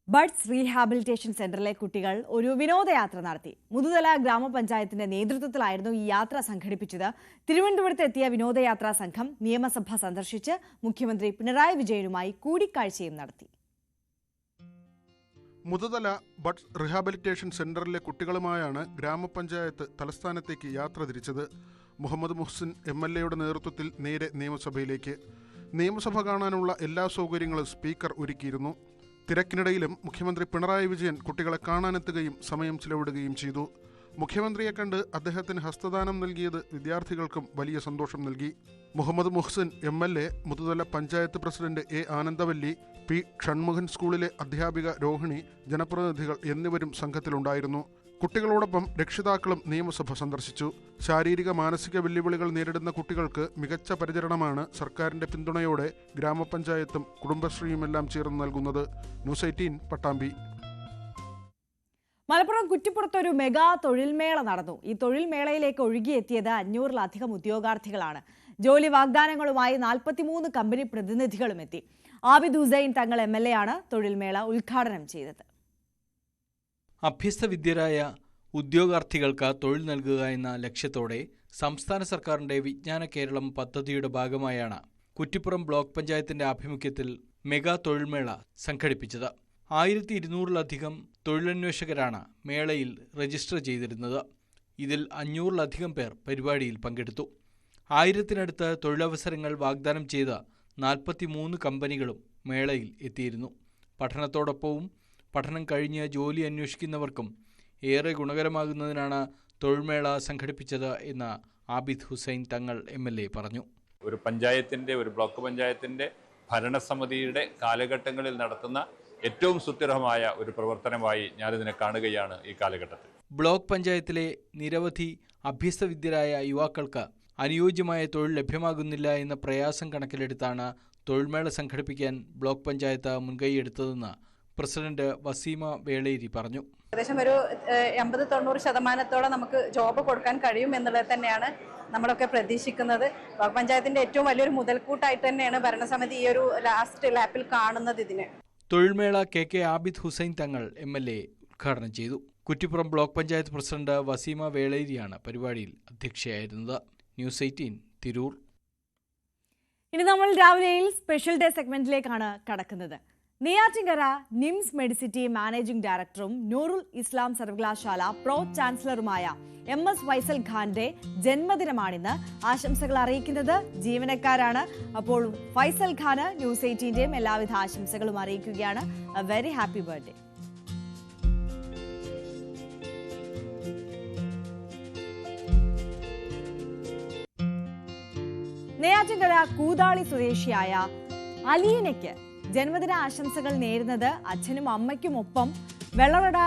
ബഡ്സ് റീഹാബിലിറ്റേഷൻ സെന്ററിലെ കുട്ടികൾ ഒരു വിനോദയാത്ര നടത്തി. മുതുതല ഗ്രാമപഞ്ചായത്തിന്റെ നേതൃത്വത്തിലായിരുന്നു ഈ യാത്ര സംഘടിപ്പിച്ചത്. തിരുവനന്തപുരത്ത് എത്തിയ വിനോദയാത്രാ സംഘം നിയമസഭ സന്ദർശിച്ച് മുഖ്യമന്ത്രി പിണറായി വിജയനുമായി കൂടിക്കാഴ്ചയും നടത്തി.
മുതുതല ബഡ്സ് റീഹാബിലിറ്റേഷൻ സെന്ററിലെ കുട്ടികളുമായാണ് ഗ്രാമപഞ്ചായത്ത് തലസ്ഥാനത്തേക്ക് യാത്ര തിരിച്ചത്. മുഹമ്മദ് മുഹ്സിൻ MLAയുടെ നേതൃത്വത്തിൽ നേരെ നിയമസഭയിലേക്ക്. നിയമസഭ കാണാനുള്ള എല്ലാ സൗകര്യങ്ങളും സ്പീക്കർ ഒരുക്കിയിരുന്നു. തിരക്കിനിടയിലും മുഖ്യമന്ത്രി പിണറായി വിജയൻ കുട്ടികളെ കാണാനെത്തുകയും സമയം ചിലവിടുകയും ചെയ്തു. മുഖ്യമന്ത്രിയെ കണ്ട് അദ്ദേഹത്തിന് ഹസ്തദാനം നൽകിയത് വിദ്യാർത്ഥികൾക്കും വലിയ സന്തോഷം നൽകി. Muhammad Muhsin MLA, Muthuthala panchayat president A Anandavalli, P Shanmukhan സ്കൂളിലെ അധ്യാപിക രോഹിണി, ജനപ്രതിനിധികൾ എന്നിവരും സംഘത്തിലുണ്ടായിരുന്നു. കുട്ടികളോടൊപ്പം രക്ഷിതാക്കളും നിയമസഭ സന്ദർശിച്ചു. ശാരീരിക മാനസിക വെല്ലുവിളികൾ നേരിടുന്ന കുട്ടികൾക്ക് മികച്ച പരിചരണമാണ് സർക്കാരിന്റെ പിന്തുണയോടെ ഗ്രാമപഞ്ചായത്തും കുടുംബശ്രീയുമെല്ലാം ചേർന്ന് നൽകുന്നത്. ന്യൂസ് 18 പട്ടാമ്പി.
മലപ്പുറം കുറ്റിപ്പുറത്തൊരു മെഗാ തൊഴിൽമേള നടന്നു. ഈ തൊഴിൽമേളയിലേക്ക് ഒഴുകിയെത്തിയത് 500-ലധികം ഉദ്യോഗാർത്ഥികളാണ്. ജോലി വാഗ്ദാനങ്ങളുമായി 43 കമ്പനി പ്രതിനിധികളും എത്തി. ആബിദ് ഹുസൈൻ തങ്ങൾ MLA ആണ് തൊഴിൽമേള ഉദ്ഘാടനം ചെയ്തത്.
അഭ്യസ്തവിദ്യരായ ഉദ്യോഗാർത്ഥികൾക്ക് തൊഴിൽ നൽകുക എന്ന ലക്ഷ്യത്തോടെ സംസ്ഥാന സർക്കാരിന്റെ വിജ്ഞാന കേരളം പദ്ധതിയുടെ ഭാഗമായാണ് കുറ്റിപ്പുറം ബ്ലോക്ക് പഞ്ചായത്തിന്റെ ആഭിമുഖ്യത്തിൽ മെഗാ തൊഴിൽമേള സംഘടിപ്പിച്ചത്. 1200-ലധികം തൊഴിലന്വേഷകരാണ് മേളയിൽ രജിസ്റ്റർ ചെയ്തിരുന്നത്. ഇതിൽ 500-ലധികം പേർ പരിപാടിയിൽ പങ്കെടുത്തു. 1000-നടുത്ത് തൊഴിലവസരങ്ങൾ വാഗ്ദാനം ചെയ്ത 43 കമ്പനികളും മേളയിൽ എത്തിയിരുന്നു. പഠനത്തോടൊപ്പവും പഠനം കഴിഞ്ഞ് ജോലി അന്വേഷിക്കുന്നവർക്കും ഏറെ ഗുണകരമാകുന്നതിനാണ് തൊഴിൽമേള സംഘടിപ്പിച്ചത് എന്ന് ആബിദ് ഹുസൈൻ തങ്ങൾ MLA പറഞ്ഞു.
ഒരു പഞ്ചായത്തിൻ്റെ, ഒരു ബ്ലോക്ക് പഞ്ചായത്തിൻ്റെ ഭരണസമിതിയുടെ കാലഘട്ടങ്ങളിൽ നടത്തുന്ന ഏറ്റവും സുസ്ഥിരമായ ഒരു പ്രവർത്തനമായി ഞാനിതിനെ കാണുകയാണ് ഈ കാലഘട്ടത്തിൽ.
ബ്ലോക്ക് പഞ്ചായത്തിലെ നിരവധി അഭ്യസ്തവിദ്യരായ യുവാക്കൾക്ക് അനുയോജ്യമായ തൊഴിൽ ലഭ്യമാകുന്നില്ല എന്ന പ്രയാസം കണക്കിലെടുത്താണ് തൊഴിൽമേള സംഘടിപ്പിക്കാൻ ബ്ലോക്ക് പഞ്ചായത്ത് മുൻകൈയെടുത്തതെന്ന് പ്രസിഡന്റ് വസീമ വേളേരി പറഞ്ഞു.
ഏകദേശം ഒരു 80-90% നമുക്ക് ജോബ് കൊടുക്കാൻ കഴിയും എന്നുള്ളത് തന്നെയാണ് നമ്മളൊക്കെ പ്രതീക്ഷിക്കുന്നത്. ബ്ലോക്ക് പഞ്ചായത്തിന്റെ ഏറ്റവും വലിയൊരു മുതൽക്കൂട്ടായിട്ട് തന്നെയാണ് ഭരണസമിതി ഈ ഒരു ലാസ്റ്റ് ലാപ്പിൽ കാണുന്നത്. ഇതിന്
തൊഴിൽമേള KK ആബിദ് ഹുസൈൻ തങ്ങൾ MLA ഉദ്ഘാടനം ചെയ്തു. കുറ്റിപ്പുറം ബ്ലോക്ക് പഞ്ചായത്ത് പ്രസിഡന്റ് വസീമ വേളേരിയാണ് പരിപാടിയിൽ അധ്യക്ഷയായിരുന്നത്. ന്യൂസ് 18 തിരൂർ.
ഇനി നമ്മൾ രാവിലെയിൽ സ്പെഷ്യൽ ഡേ സെഗ്മെന്റിലേക്കാണ് കടക്കുന്നത്. നെയ്യാറ്റിൻകര നിംസ് മെഡിസിറ്റി മാനേജിംഗ് ഡയറക്ടറും നൂറുൽ ഇസ്ലാം സർവകലാശാല പ്രോ ചാൻസലറുമായ MS ഫൈസൽ ഖാന്റെ ജന്മദിനമാണിന്ന്. ആശംസകൾ അറിയിക്കുന്നത് ജീവനക്കാരാണ്. അപ്പോൾ ഫൈസൽ ഖാന് ന്യൂസ് 18ന്റെയും എല്ലാവിധ ആശംസകളും അറിയിക്കുകയാണ്. A very happy birthday. Neyyattinkara Koothali സ്വദേശിയായ അലീനയ്ക്ക് ജന്മദിന ആശംസകൾ നേരുന്നത് അച്ഛനും അമ്മയ്ക്കുമൊപ്പം വെള്ളറട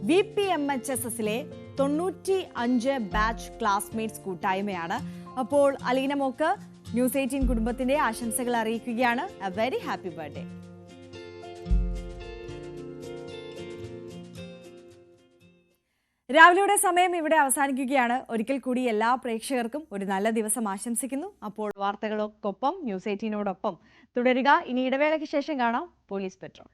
VPMHSSലെ 95 ബാച്ച് ക്ലാസ്മേറ്റ്സ് കൂട്ടായ്മയാണ്. അപ്പോൾ അലീന മോക്ക് ന്യൂസ് 18 കുടുംബത്തിന്റെ ആശംസകൾ അറിയിക്കുകയാണ്. A very happy birthday. രാവിലെയുടെ സമയം ഇവിടെ അവസാനിക്കുകയാണ്. ഒരിക്കൽ കൂടി എല്ലാ പ്രേക്ഷകർക്കും ഒരു നല്ല ദിവസം ആശംസിക്കുന്നു. അപ്പോൾ വാർത്തകളൊക്കൊപ്പം ന്യൂസ് 18നോടൊപ്പം തുടരുക. ഇനി ഇടവേളയ്ക്ക് ശേഷം കാണാം പോലീസ് പെട്രോൾ.